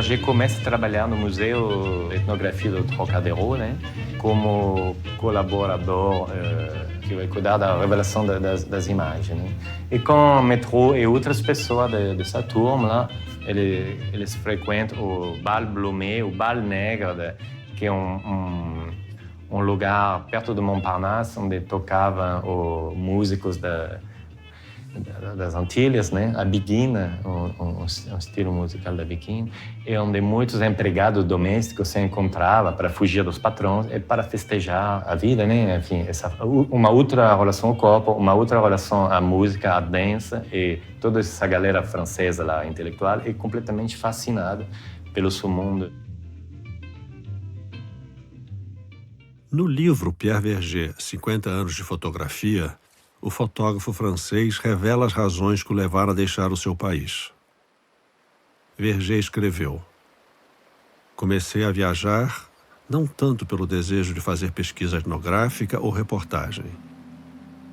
Verger começa a trabalhar no Museu de Etnografia do Trocadero, né? Como colaborador que vai cuidar da revelação das imagens. Né? E com Métro e outras pessoas dessa turma lá, eles frequentam o Bal Blomet, o Bal Negre, que é um lugar perto do Montparnasse, onde tocavam músicos das Antilhas, né? A biguina, um estilo musical da biguina, e onde muitos empregados domésticos se encontravam para fugir dos patrões e para festejar a vida, né? Enfim, uma outra relação ao corpo, uma outra relação à música, à dança, e toda essa galera francesa lá, intelectual, é completamente fascinada pelo seu mundo. No livro Pierre Verger, 50 anos de fotografia, o fotógrafo francês revela as razões que o levaram a deixar o seu país. Verger escreveu: comecei a viajar não tanto pelo desejo de fazer pesquisa etnográfica ou reportagem,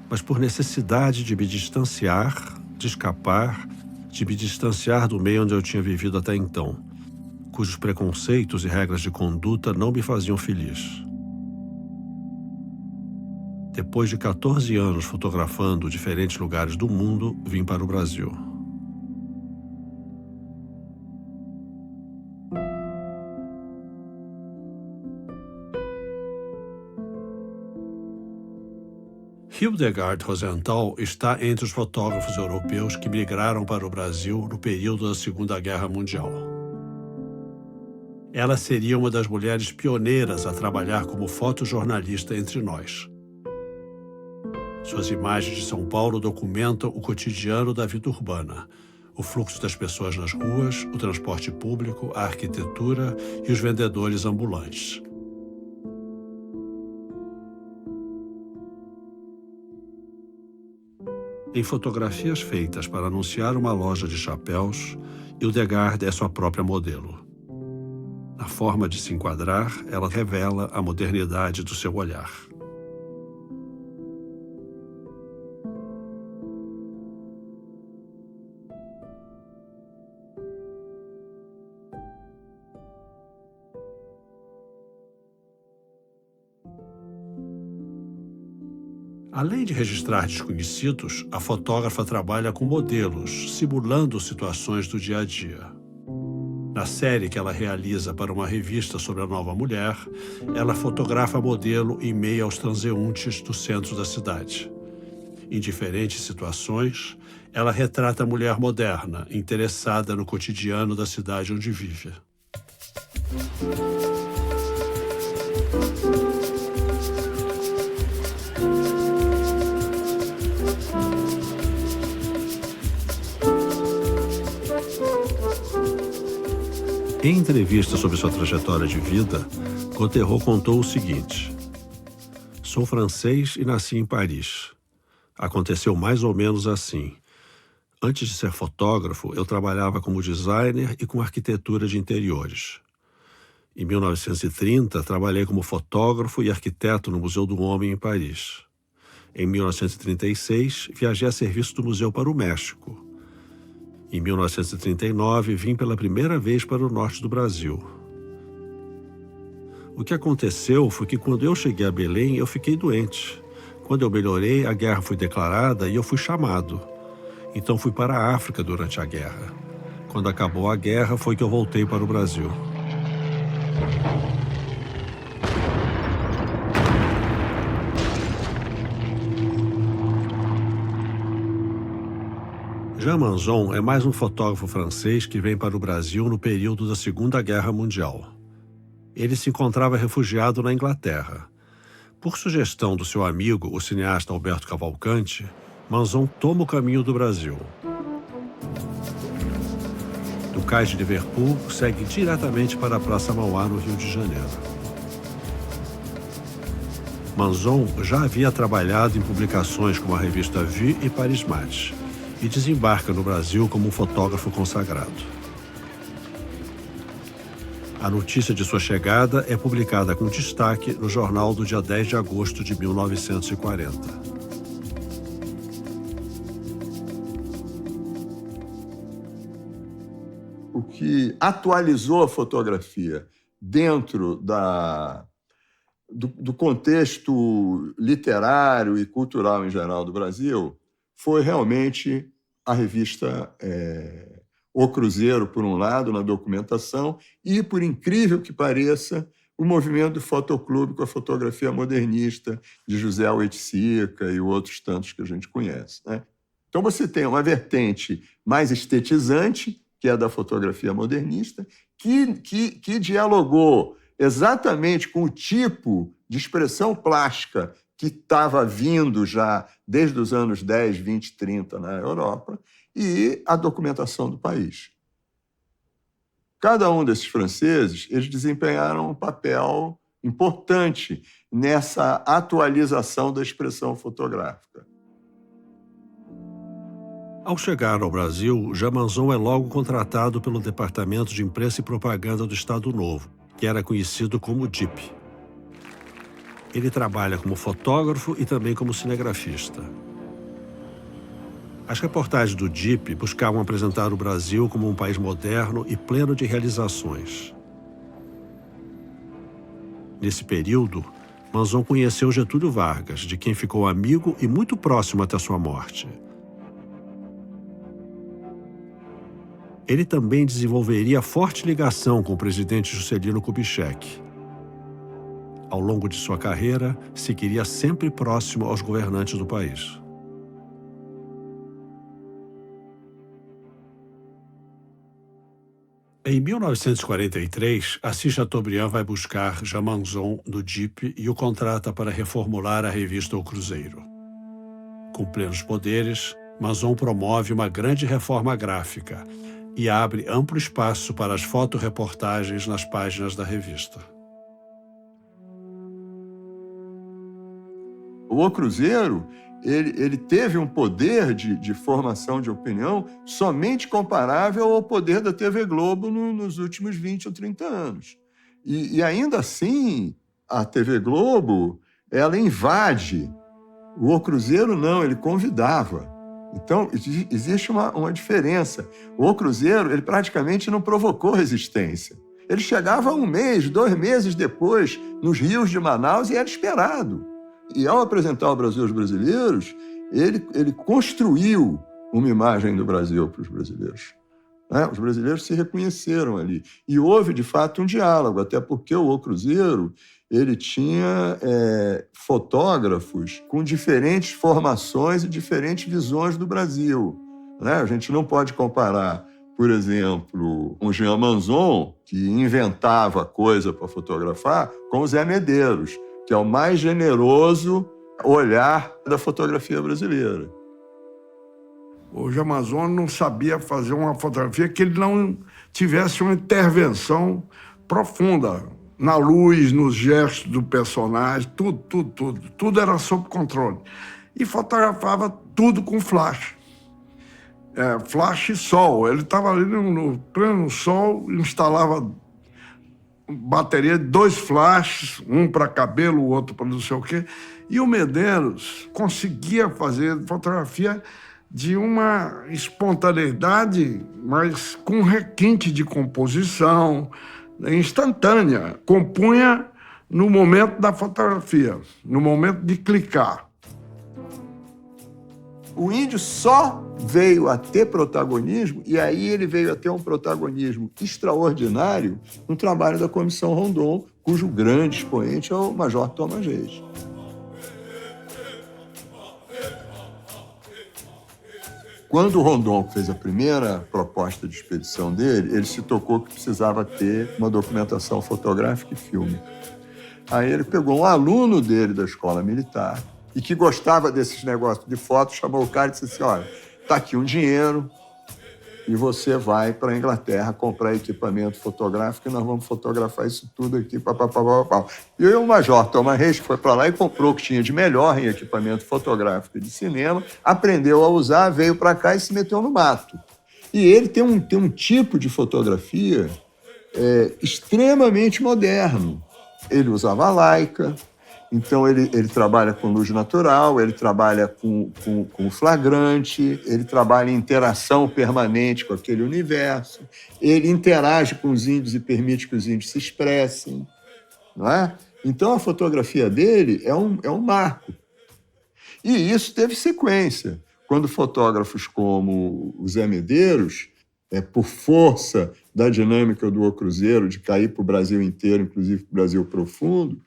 mas por necessidade de me distanciar, de escapar, de me distanciar do meio onde eu tinha vivido até então, cujos preconceitos e regras de conduta não me faziam feliz. Depois de 14 anos fotografando diferentes lugares do mundo, vim para o Brasil. Hildegard Rosenthal está entre os fotógrafos europeus que migraram para o Brasil no período da Segunda Guerra Mundial. Ela seria uma das mulheres pioneiras a trabalhar como fotojornalista entre nós. Suas imagens de São Paulo documentam o cotidiano da vida urbana, o fluxo das pessoas nas ruas, o transporte público, a arquitetura e os vendedores ambulantes. Em fotografias feitas para anunciar uma loja de chapéus, Hildegard é sua própria modelo. Na forma de se enquadrar, ela revela a modernidade do seu olhar. Além de registrar desconhecidos, a fotógrafa trabalha com modelos, simulando situações do dia a dia. Na série que ela realiza para uma revista sobre a nova mulher, ela fotografa a modelo em meio aos transeuntes do centro da cidade. Em diferentes situações, ela retrata a mulher moderna, interessada no cotidiano da cidade onde vive. Em entrevista sobre sua trajetória de vida, Cotterreau contou o seguinte: sou francês e nasci em Paris. Aconteceu mais ou menos assim. Antes de ser fotógrafo, eu trabalhava como designer e com arquitetura de interiores. Em 1930, trabalhei como fotógrafo e arquiteto no Museu do Homem em Paris. Em 1936, viajei a serviço do museu para o México. Em 1939, vim pela primeira vez para o norte do Brasil. O que aconteceu foi que quando eu cheguei a Belém, eu fiquei doente. Quando eu melhorei, a guerra foi declarada e eu fui chamado. Então fui para a África durante a guerra. Quando acabou a guerra, foi que eu voltei para o Brasil. Jean Manzon é mais um fotógrafo francês que vem para o Brasil no período da Segunda Guerra Mundial. Ele se encontrava refugiado na Inglaterra. Por sugestão do seu amigo, o cineasta Alberto Cavalcante, Manzon toma o caminho do Brasil. Do cais de Liverpool, segue diretamente para a Praça Mauá, no Rio de Janeiro. Manzon já havia trabalhado em publicações como a revista Vue e Paris Match, e desembarca no Brasil como um fotógrafo consagrado. A notícia de sua chegada é publicada com destaque no jornal do dia 10 de agosto de 1940. O que que atualizou a fotografia dentro do contexto literário e cultural em geral do Brasil foi realmente a revista O Cruzeiro, por um lado, na documentação, e, por incrível que pareça, o movimento do fotoclube com a fotografia modernista de José Oiticica e outros tantos que a gente conhece, né? Então você tem uma vertente mais estetizante, que é a da fotografia modernista, que dialogou exatamente com o tipo de expressão plástica que estava vindo já desde os anos 10, 20, 30 na Europa, e a documentação do país. Cada um desses franceses, eles desempenharam um papel importante nessa atualização da expressão fotográfica. Ao chegar ao Brasil, Jamanzon é logo contratado pelo Departamento de Imprensa e Propaganda do Estado Novo, que era conhecido como DIP. Ele trabalha como fotógrafo e também como cinegrafista. As reportagens do DIP buscavam apresentar o Brasil como um país moderno e pleno de realizações. Nesse período, Manzon conheceu Getúlio Vargas, de quem ficou amigo e muito próximo até sua morte. Ele também desenvolveria forte ligação com o presidente Juscelino Kubitschek. Ao longo de sua carreira, seguiria sempre próximo aos governantes do país. Em 1943, Assis Chateaubriand vai buscar Jamanzon no DIP e o contrata para reformular a revista O Cruzeiro. Com plenos poderes, Manzon promove uma grande reforma gráfica e abre amplo espaço para as fotoreportagens nas páginas da revista. O Cruzeiro, ele teve um poder de formação de opinião somente comparável ao poder da TV Globo nos últimos 20 ou 30 anos. E ainda assim, a TV Globo, ela invade. O Cruzeiro não, ele convidava. Então, existe uma diferença. O Cruzeiro, ele praticamente não provocou resistência. Ele chegava 1 mês, 2 meses depois, nos rios de Manaus e era esperado. E ao apresentar o Brasil aos brasileiros, ele construiu uma imagem do Brasil para os brasileiros. Né? Os brasileiros se reconheceram ali. E houve, de fato, um diálogo, até porque o Cruzeiro ele tinha fotógrafos com diferentes formações e diferentes visões do Brasil. Né? A gente não pode comparar, por exemplo, o Jean Manzon, que inventava coisa para fotografar, com o Zé Medeiros, que é o mais generoso olhar da fotografia brasileira. O Jamanzon não sabia fazer uma fotografia que ele não tivesse uma intervenção profunda na luz, nos gestos do personagem, tudo era sob controle. E fotografava tudo com flash. Flash e sol. Ele estava ali no pleno sol, instalava bateria de 2 flashes, um para cabelo, o outro para não sei o quê. E o Medeiros conseguia fazer fotografia de uma espontaneidade, mas com requinte de composição, instantânea. Compunha no momento da fotografia, no momento de clicar. O índio só veio a ter protagonismo, e aí ele veio a ter um protagonismo extraordinário no trabalho da Comissão Rondon, cujo grande expoente é o Major Thomas Reis. Quando o Rondon fez a primeira proposta de expedição dele, ele se tocou que precisava ter uma documentação fotográfica e fílmica. Aí ele pegou um aluno dele da escola militar, e que gostava desses negócios de foto, chamou o cara e disse assim, olha, tá aqui um dinheiro e você vai para a Inglaterra comprar equipamento fotográfico e nós vamos fotografar isso tudo aqui, papapá. E o Major Thomas Reis foi para lá e comprou o que tinha de melhor em equipamento fotográfico e de cinema, aprendeu a usar, veio para cá e se meteu no mato. E ele tem um tipo de fotografia extremamente moderno. Ele usava Leica. Então, ele trabalha com luz natural, ele trabalha com flagrante, ele trabalha em interação permanente com aquele universo, ele interage com os índios e permite que os índios se expressem, não é? Então, a fotografia dele é um marco. E isso teve sequência. Quando fotógrafos como o Zé Medeiros, por força da dinâmica do O Cruzeiro, de cair para o Brasil inteiro, inclusive para o Brasil profundo,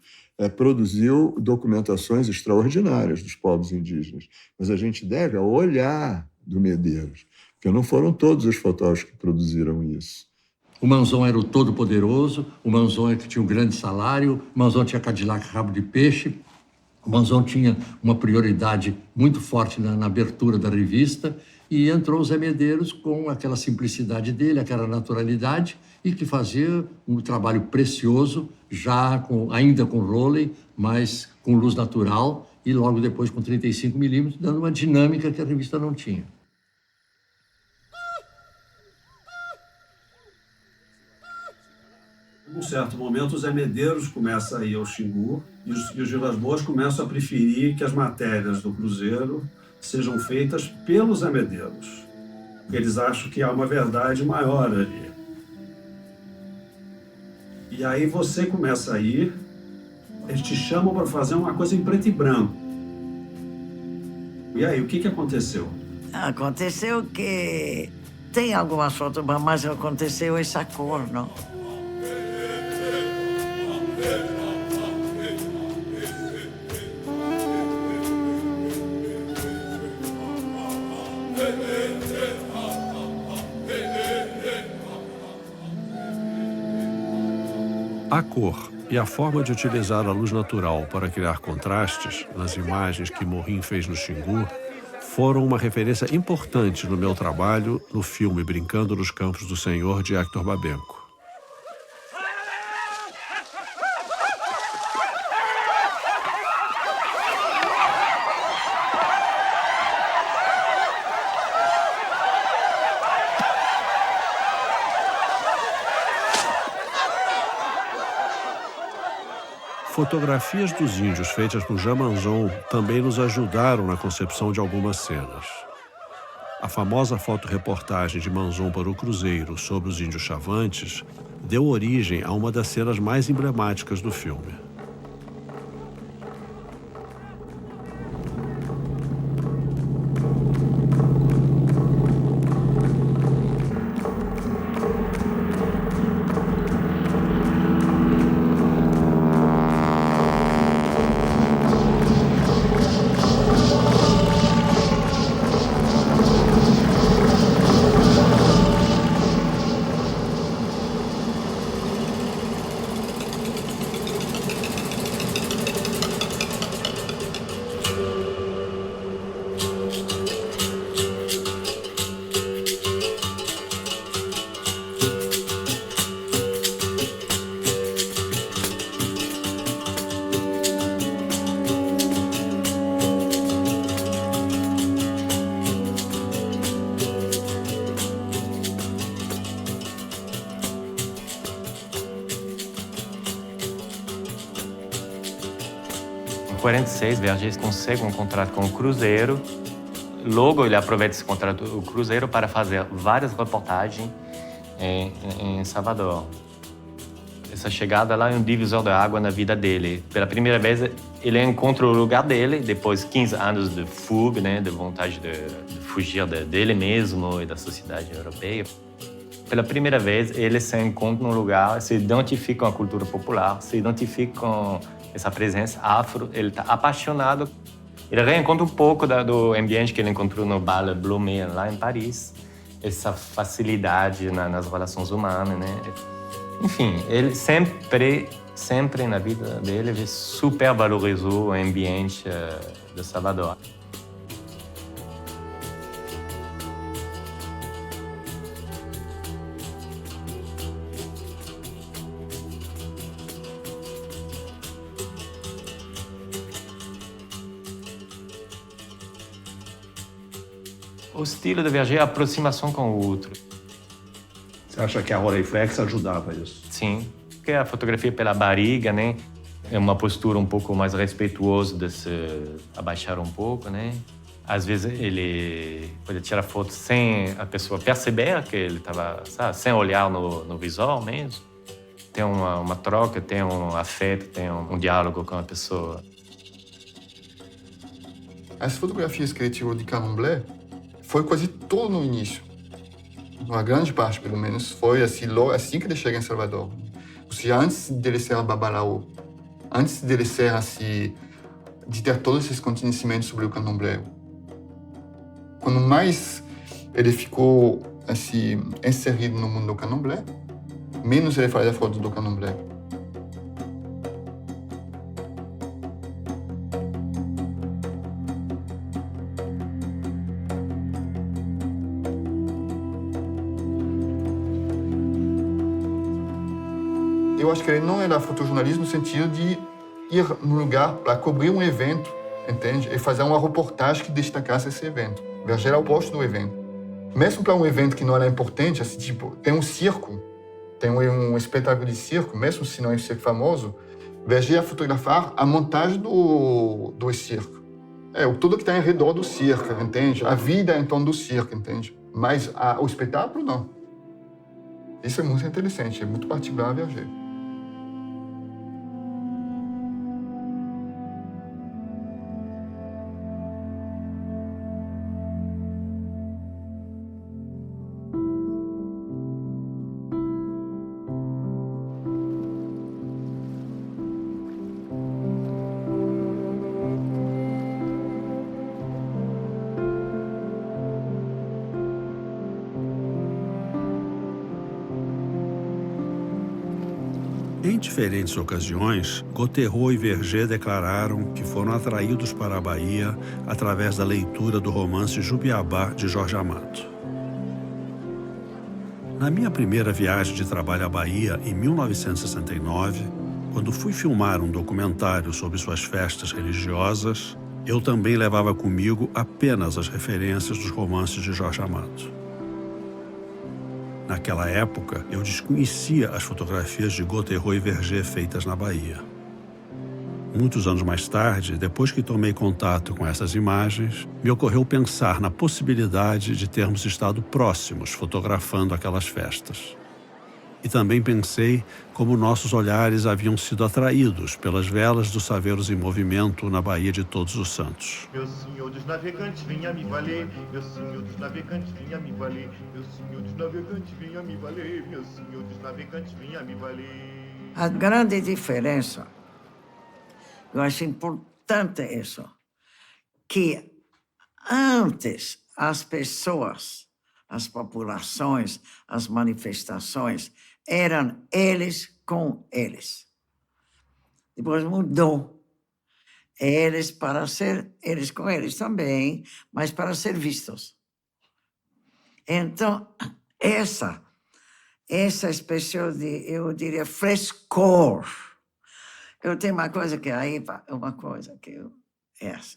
produziu documentações extraordinárias dos povos indígenas. Mas a gente deve ao olhar do Medeiros, porque não foram todos os fotógrafos que produziram isso. O Manzon era o todo-poderoso, o Manzon é que tinha um grande salário, o Manzon tinha Cadillac rabo de peixe, o Manzon tinha uma prioridade muito forte na abertura da revista, e entrou o Zé Medeiros com aquela simplicidade dele, aquela naturalidade, e que fazia um trabalho precioso, ainda com Roley, mas com luz natural, e logo depois com 35mm, dando uma dinâmica que a revista não tinha. Num certo momento, o Zé Medeiros começa a ir ao Xingu e os Vilas Boas começam a preferir que as matérias do Cruzeiro sejam feitas pelos Zé Medeiros, porque eles acham que há uma verdade maior ali. E aí você começa a ir, eles te chamam para fazer uma coisa em preto e branco. E aí, o que aconteceu? Aconteceu que tem algumas fotos, mas aconteceu essa cor, não? A cor e a forma de utilizar a luz natural para criar contrastes nas imagens que Morim fez no Xingu foram uma referência importante no meu trabalho no filme Brincando nos Campos do Senhor, de Hector Babenco. Fotografias dos índios feitas por Jean Manzon também nos ajudaram na concepção de algumas cenas. A famosa fotoreportagem de Manzon para o Cruzeiro sobre os índios Chavantes deu origem a uma das cenas mais emblemáticas do filme. Em 46, Vergès consegue um contrato com o Cruzeiro. Logo, ele aproveita esse contrato do Cruzeiro para fazer várias reportagens em Salvador. Essa chegada lá é um divisor de água na vida dele. Pela primeira vez, ele encontra o lugar dele, depois de 15 anos de fuga, né, de vontade de fugir dele mesmo e da sociedade europeia. Pela primeira vez, ele se encontra num lugar, se identifica com a cultura popular, se identifica com essa presença afro, ele está apaixonado. Ele reencontra um pouco do ambiente que ele encontrou no Bal Blomet, lá em Paris. Essa facilidade nas relações humanas, né? Enfim, ele sempre na vida dele, ele super valorizou o ambiente de Salvador. O estilo de Vergès é a aproximação com o outro. Você acha que a Rolleiflex ajudava isso? Sim, porque a fotografia pela barriga, né? É uma postura um pouco mais respeituosa de se abaixar um pouco, né? Às vezes ele pode tirar foto sem a pessoa perceber que ele estava, sem olhar no visual mesmo. Tem uma troca, tem um afeto, tem um diálogo com a pessoa. As fotografias que ele tirou de Candomblé foi quase todo no início. Uma grande parte, pelo menos, foi assim que ele chega em Salvador. Ou seja, antes dele ser babalaô, antes dele ser assim, de ter todos esses conhecimentos sobre o Candomblé. Quando mais ele ficou assim, inserido no mundo do Candomblé, menos ele fazia fotos do Candomblé. Eu acho que ele não era fotojornalista no sentido de ir num lugar para cobrir um evento, entende? E fazer uma reportagem que destacasse esse evento. Verger era o oposto do evento. Mesmo para um evento que não era importante, assim, tipo, tem um circo, tem um espetáculo de circo, mesmo se não é um circo famoso, Verger ia fotografar a montagem do circo. Tudo que está em redor do circo, entende? A vida em torno do circo, entende? Mas o espetáculo, não. Isso é muito interessante, é muito particular a Verger. Em diferentes ocasiões, Gauthieron e Verger declararam que foram atraídos para a Bahia através da leitura do romance Jubiabá, de Jorge Amado. Na minha primeira viagem de trabalho à Bahia, em 1969, quando fui filmar um documentário sobre suas festas religiosas, eu também levava comigo apenas as referências dos romances de Jorge Amado. Naquela época, eu desconhecia as fotografias de Gauthieron e Verger feitas na Bahia. Muitos anos mais tarde, depois que tomei contato com essas imagens, me ocorreu pensar na possibilidade de termos estado próximos fotografando aquelas festas. E também pensei como nossos olhares haviam sido atraídos pelas velas dos saveiros em movimento na Baía de Todos os Santos. Meu senhor dos navegantes, venha me valer. Meu senhor dos navegantes, venha me valer. Meu senhor dos navegantes, venha me valer. Meu senhor dos navegantes, venha me valer. A grande diferença, eu acho importante isso, que antes as pessoas, as populações, as manifestações, eram eles com eles. Depois mudou. Eles para ser eles com eles também, mas para ser vistos. Então, essa espécie de, eu diria, frescor. Eu tenho uma coisa que essa.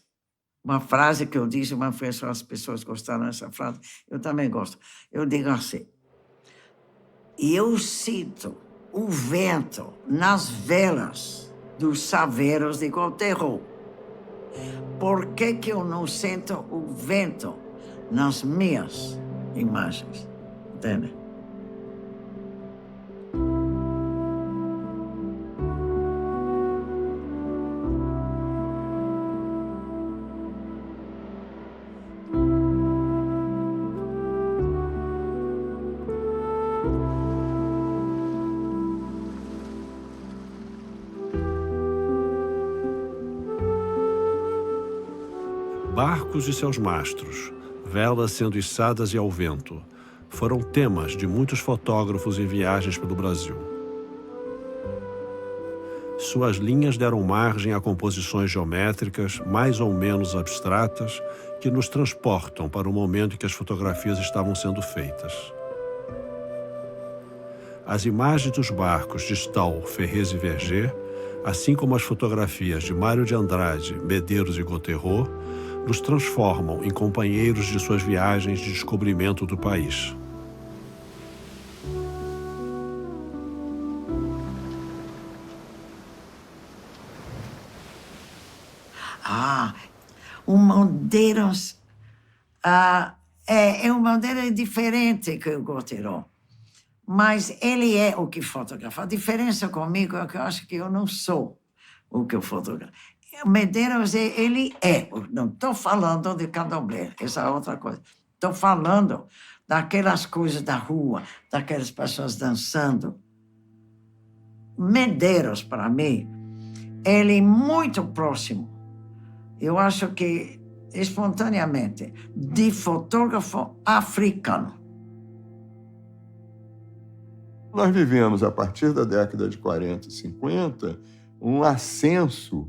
Uma frase que eu disse uma vez, as pessoas gostaram dessa frase, eu também gosto. Eu digo assim, eu sinto o vento nas velas dos saveiros de Gauthieron. Por que que eu não sinto o vento nas minhas imagens? Entende? Barcos e seus mastros, velas sendo içadas e ao vento, foram temas de muitos fotógrafos em viagens pelo Brasil. Suas linhas deram margem a composições geométricas, mais ou menos abstratas, que nos transportam para o momento em que as fotografias estavam sendo feitas. As imagens dos barcos de Stahl, Ferrez e Verger, assim como as fotografias de Mário de Andrade, Medeiros e Gauthieron, nos transformam em companheiros de suas viagens de descobrimento do país. O Medeiros é um modelo diferente que o Gauthier. Mas ele é o que fotografa. A diferença comigo é que eu acho que eu não sou o que eu fotografo. O Medeiros, ele é. Não estou falando de candomblé, essa é outra coisa. Estou falando daquelas coisas da rua, daquelas pessoas dançando. Medeiros, para mim, ele é muito próximo. Eu acho que, espontaneamente, de fotógrafo africano. Nós vivemos, a partir da década de 40 e 50, um ascenso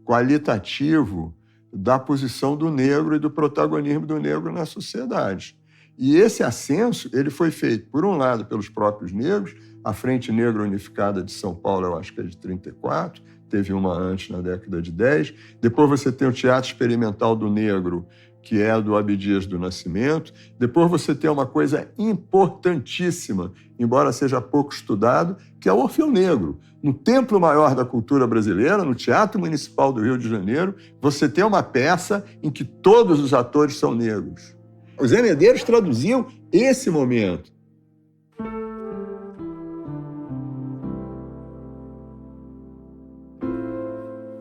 qualitativo da posição do negro e do protagonismo do negro na sociedade. E esse ascenso ele foi feito, por um lado, pelos próprios negros. A Frente Negra Unificada de São Paulo, eu acho que é de 34, teve uma antes, na década de 10. Depois você tem o Teatro Experimental do Negro, que é do Abdias do Nascimento. Depois você tem uma coisa importantíssima, embora seja pouco estudado, que é o Orfeu Negro. No Templo Maior da Cultura Brasileira, no Teatro Municipal do Rio de Janeiro, você tem uma peça em que todos os atores são negros. Os Zé Medeiros traduziam esse momento.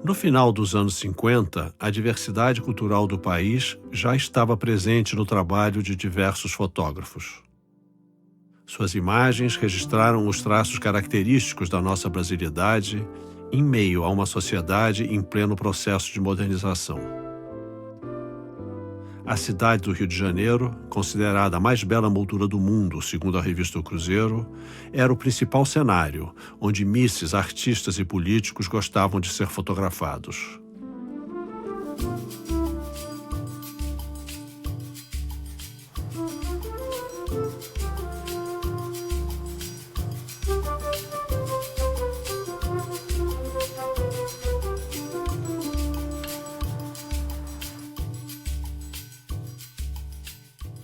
No final dos anos 50, a diversidade cultural do país já estava presente no trabalho de diversos fotógrafos. Suas imagens registraram os traços característicos da nossa brasilidade em meio a uma sociedade em pleno processo de modernização. A cidade do Rio de Janeiro, considerada a mais bela moldura do mundo, segundo a revista O Cruzeiro, era o principal cenário, onde misses, artistas e políticos gostavam de ser fotografados.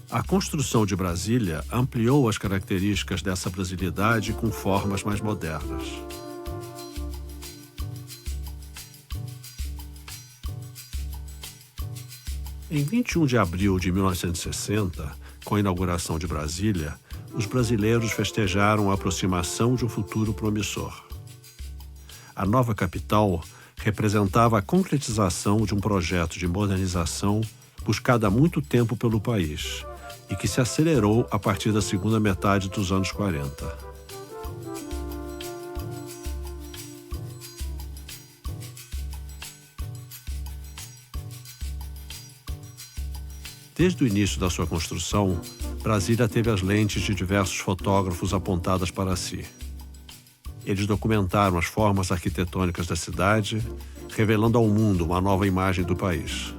A construção de Brasília ampliou as características dessa brasilidade com formas mais modernas. Em 21 de abril de 1960, com a inauguração de Brasília, os brasileiros festejaram a aproximação de um futuro promissor. A nova capital representava a concretização de um projeto de modernização buscado há muito tempo pelo país, e que se acelerou a partir da segunda metade dos anos 40. Desde o início da sua construção, Brasília teve as lentes de diversos fotógrafos apontadas para si. Eles documentaram as formas arquitetônicas da cidade, revelando ao mundo uma nova imagem do país.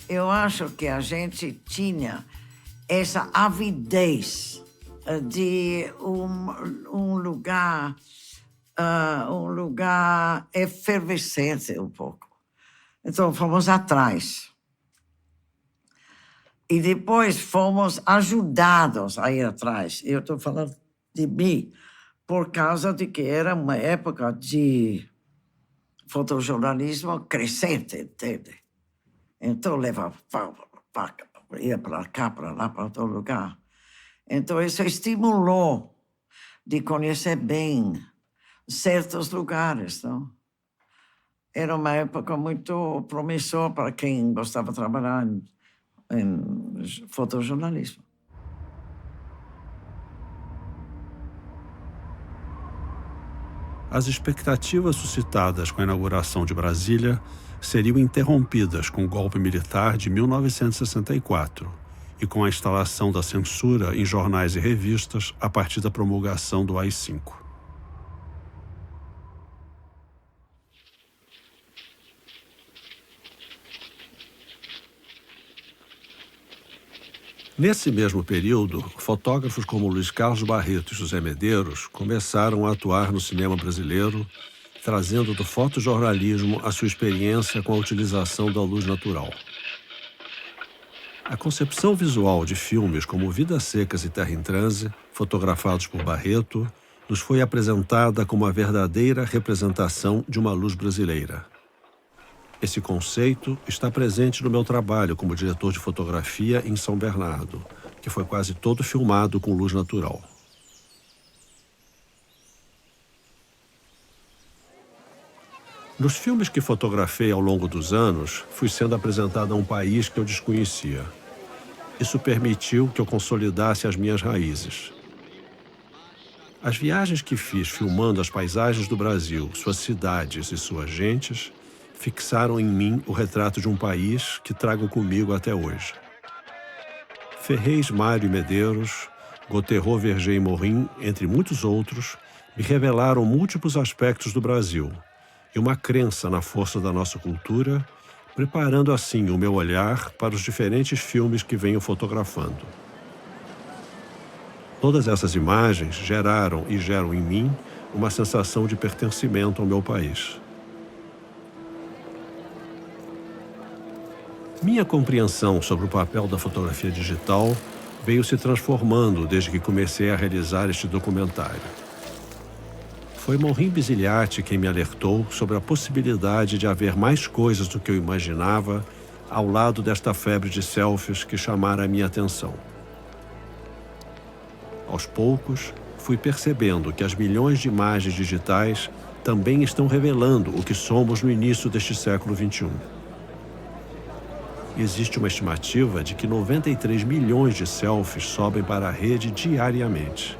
Eu acho que a gente tinha essa avidez de um lugar efervescente um pouco. Então, fomos atrás. E depois fomos ajudados a ir atrás. Eu estou falando de mim, por causa de que era uma época de fotojornalismo crescente, entende? Então, ia para cá, para lá, para todo lugar. Então, isso estimulou de conhecer bem certos lugares, não? Era uma época muito promissora para quem gostava de trabalhar em fotojornalismo. As expectativas suscitadas com a inauguração de Brasília seriam interrompidas com o golpe militar de 1964 e com a instalação da censura em jornais e revistas a partir da promulgação do AI-5. Nesse mesmo período, fotógrafos como Luiz Carlos Barreto e José Medeiros começaram a atuar no cinema brasileiro, trazendo do fotojornalismo a sua experiência com a utilização da luz natural. A concepção visual de filmes como Vidas Secas e Terra em Transe, fotografados por Barreto, nos foi apresentada como a verdadeira representação de uma luz brasileira. Esse conceito está presente no meu trabalho como diretor de fotografia em São Bernardo, que foi quase todo filmado com luz natural. Nos filmes que fotografei ao longo dos anos, fui sendo apresentado a um país que eu desconhecia. Isso permitiu que eu consolidasse as minhas raízes. As viagens que fiz filmando as paisagens do Brasil, suas cidades e suas gentes, fixaram em mim o retrato de um país que trago comigo até hoje. Ferrez, Mário e Medeiros, Gauthieron, Verger e Morin, entre muitos outros, me revelaram múltiplos aspectos do Brasil e uma crença na força da nossa cultura, preparando assim o meu olhar para os diferentes filmes que venho fotografando. Todas essas imagens geraram e geram em mim uma sensação de pertencimento ao meu país. Minha compreensão sobre o papel da fotografia digital veio se transformando desde que comecei a realizar este documentário. Foi Morin Bisiliati quem me alertou sobre a possibilidade de haver mais coisas do que eu imaginava ao lado desta febre de selfies que chamara a minha atenção. Aos poucos, fui percebendo que as milhões de imagens digitais também estão revelando o que somos no início deste século XXI. Existe uma estimativa de que 93 milhões de selfies sobem para a rede diariamente.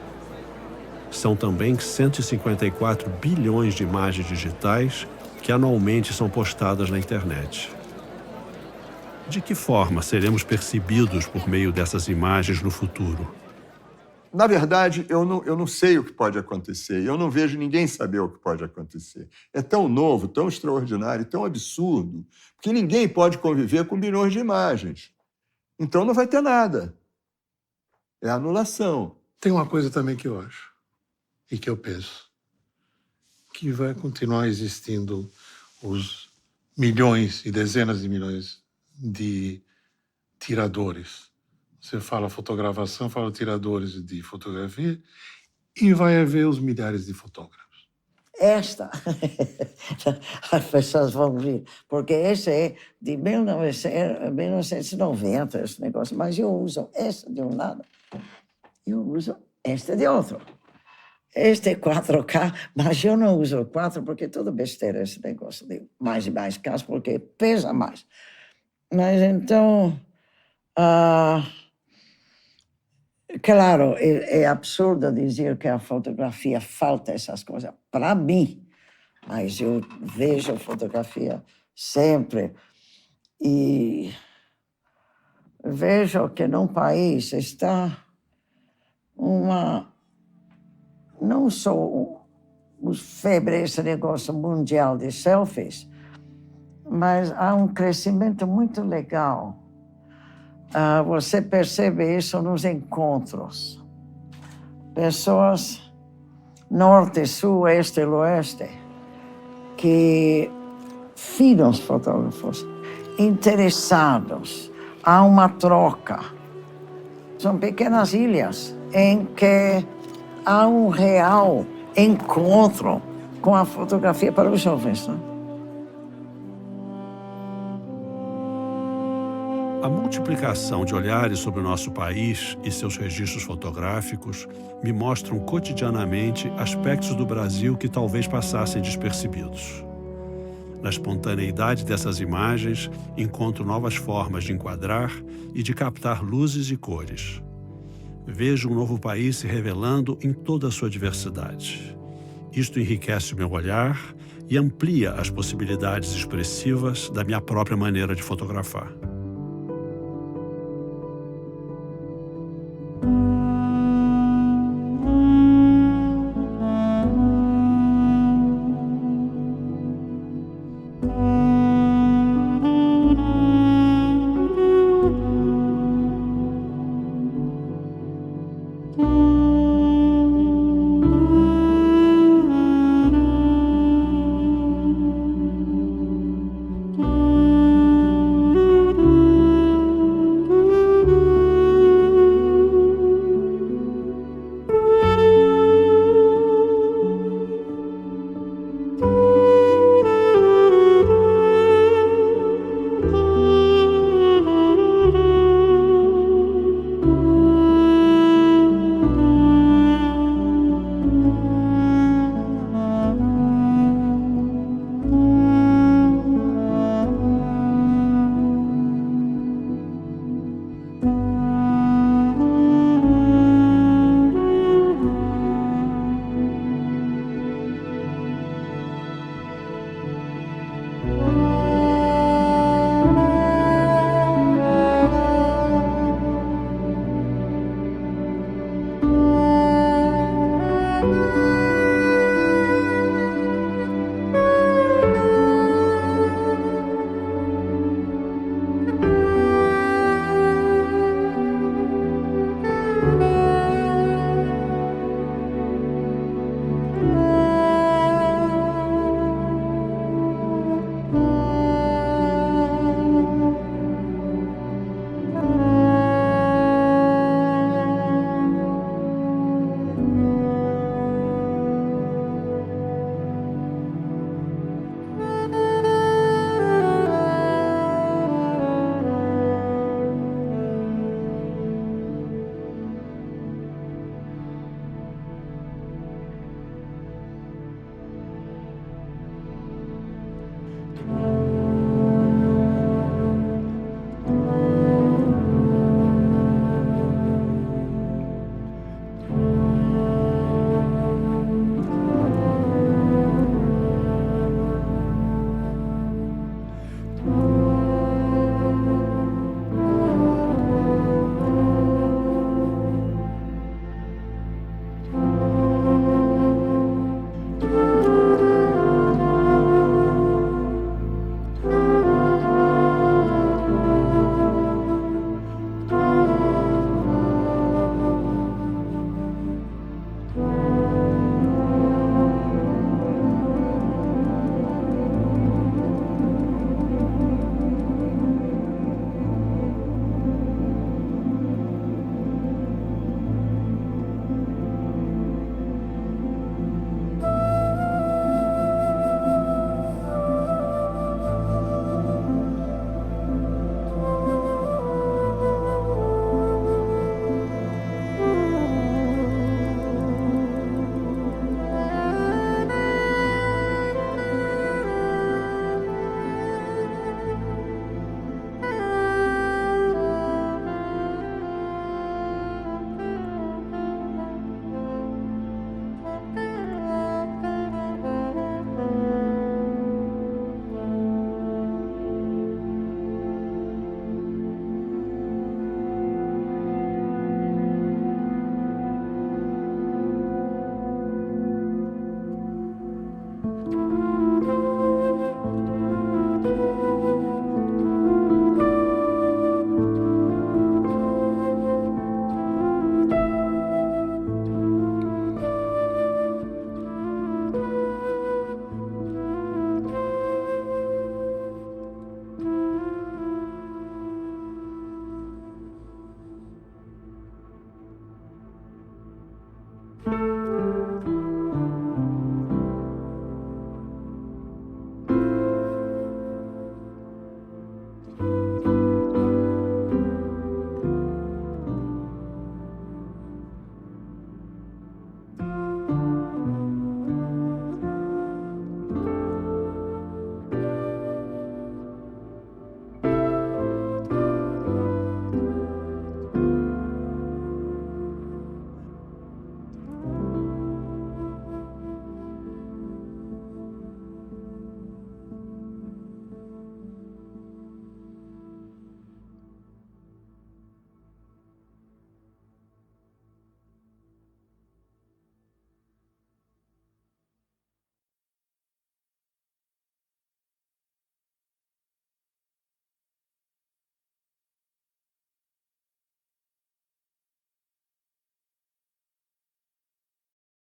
São também 154 bilhões de imagens digitais que anualmente são postadas na internet. De que forma seremos percebidos por meio dessas imagens no futuro? Na verdade, eu não sei o que pode acontecer. Eu não vejo ninguém saber o que pode acontecer. É tão novo, tão extraordinário, tão absurdo, que ninguém pode conviver com bilhões de imagens. Então não vai ter nada. É anulação. Tem uma coisa também que eu acho, e que eu penso, que vai continuar existindo os milhões e dezenas de milhões de tiradores. Você fala fotografação, fala tiradores de fotografia, e vai haver os milhares de fotógrafos. Esta, as pessoas vão vir, porque esse é de 1990, esse negócio, mas eu uso esse de um lado, eu uso este de outro. Este é 4K, mas eu não uso 4 porque é tudo besteira esse negócio de mais e mais K, porque pesa mais. Mas então, claro, é absurdo dizer que a fotografia falta essas coisas para mim, mas eu vejo fotografia sempre e vejo que num país está não só febre, esse negócio mundial de selfies, mas há um crescimento muito legal. Você percebe isso nos encontros. Pessoas norte, sul, este e oeste, que finos fotógrafos, interessados, há uma troca. São pequenas ilhas em que há um real encontro com a fotografia para os jovens, não? A multiplicação de olhares sobre o nosso país e seus registros fotográficos me mostram cotidianamente aspectos do Brasil que talvez passassem despercebidos. Na espontaneidade dessas imagens, encontro novas formas de enquadrar e de captar luzes e cores. Vejo um novo país se revelando em toda a sua diversidade. Isto enriquece o meu olhar e amplia as possibilidades expressivas da minha própria maneira de fotografar.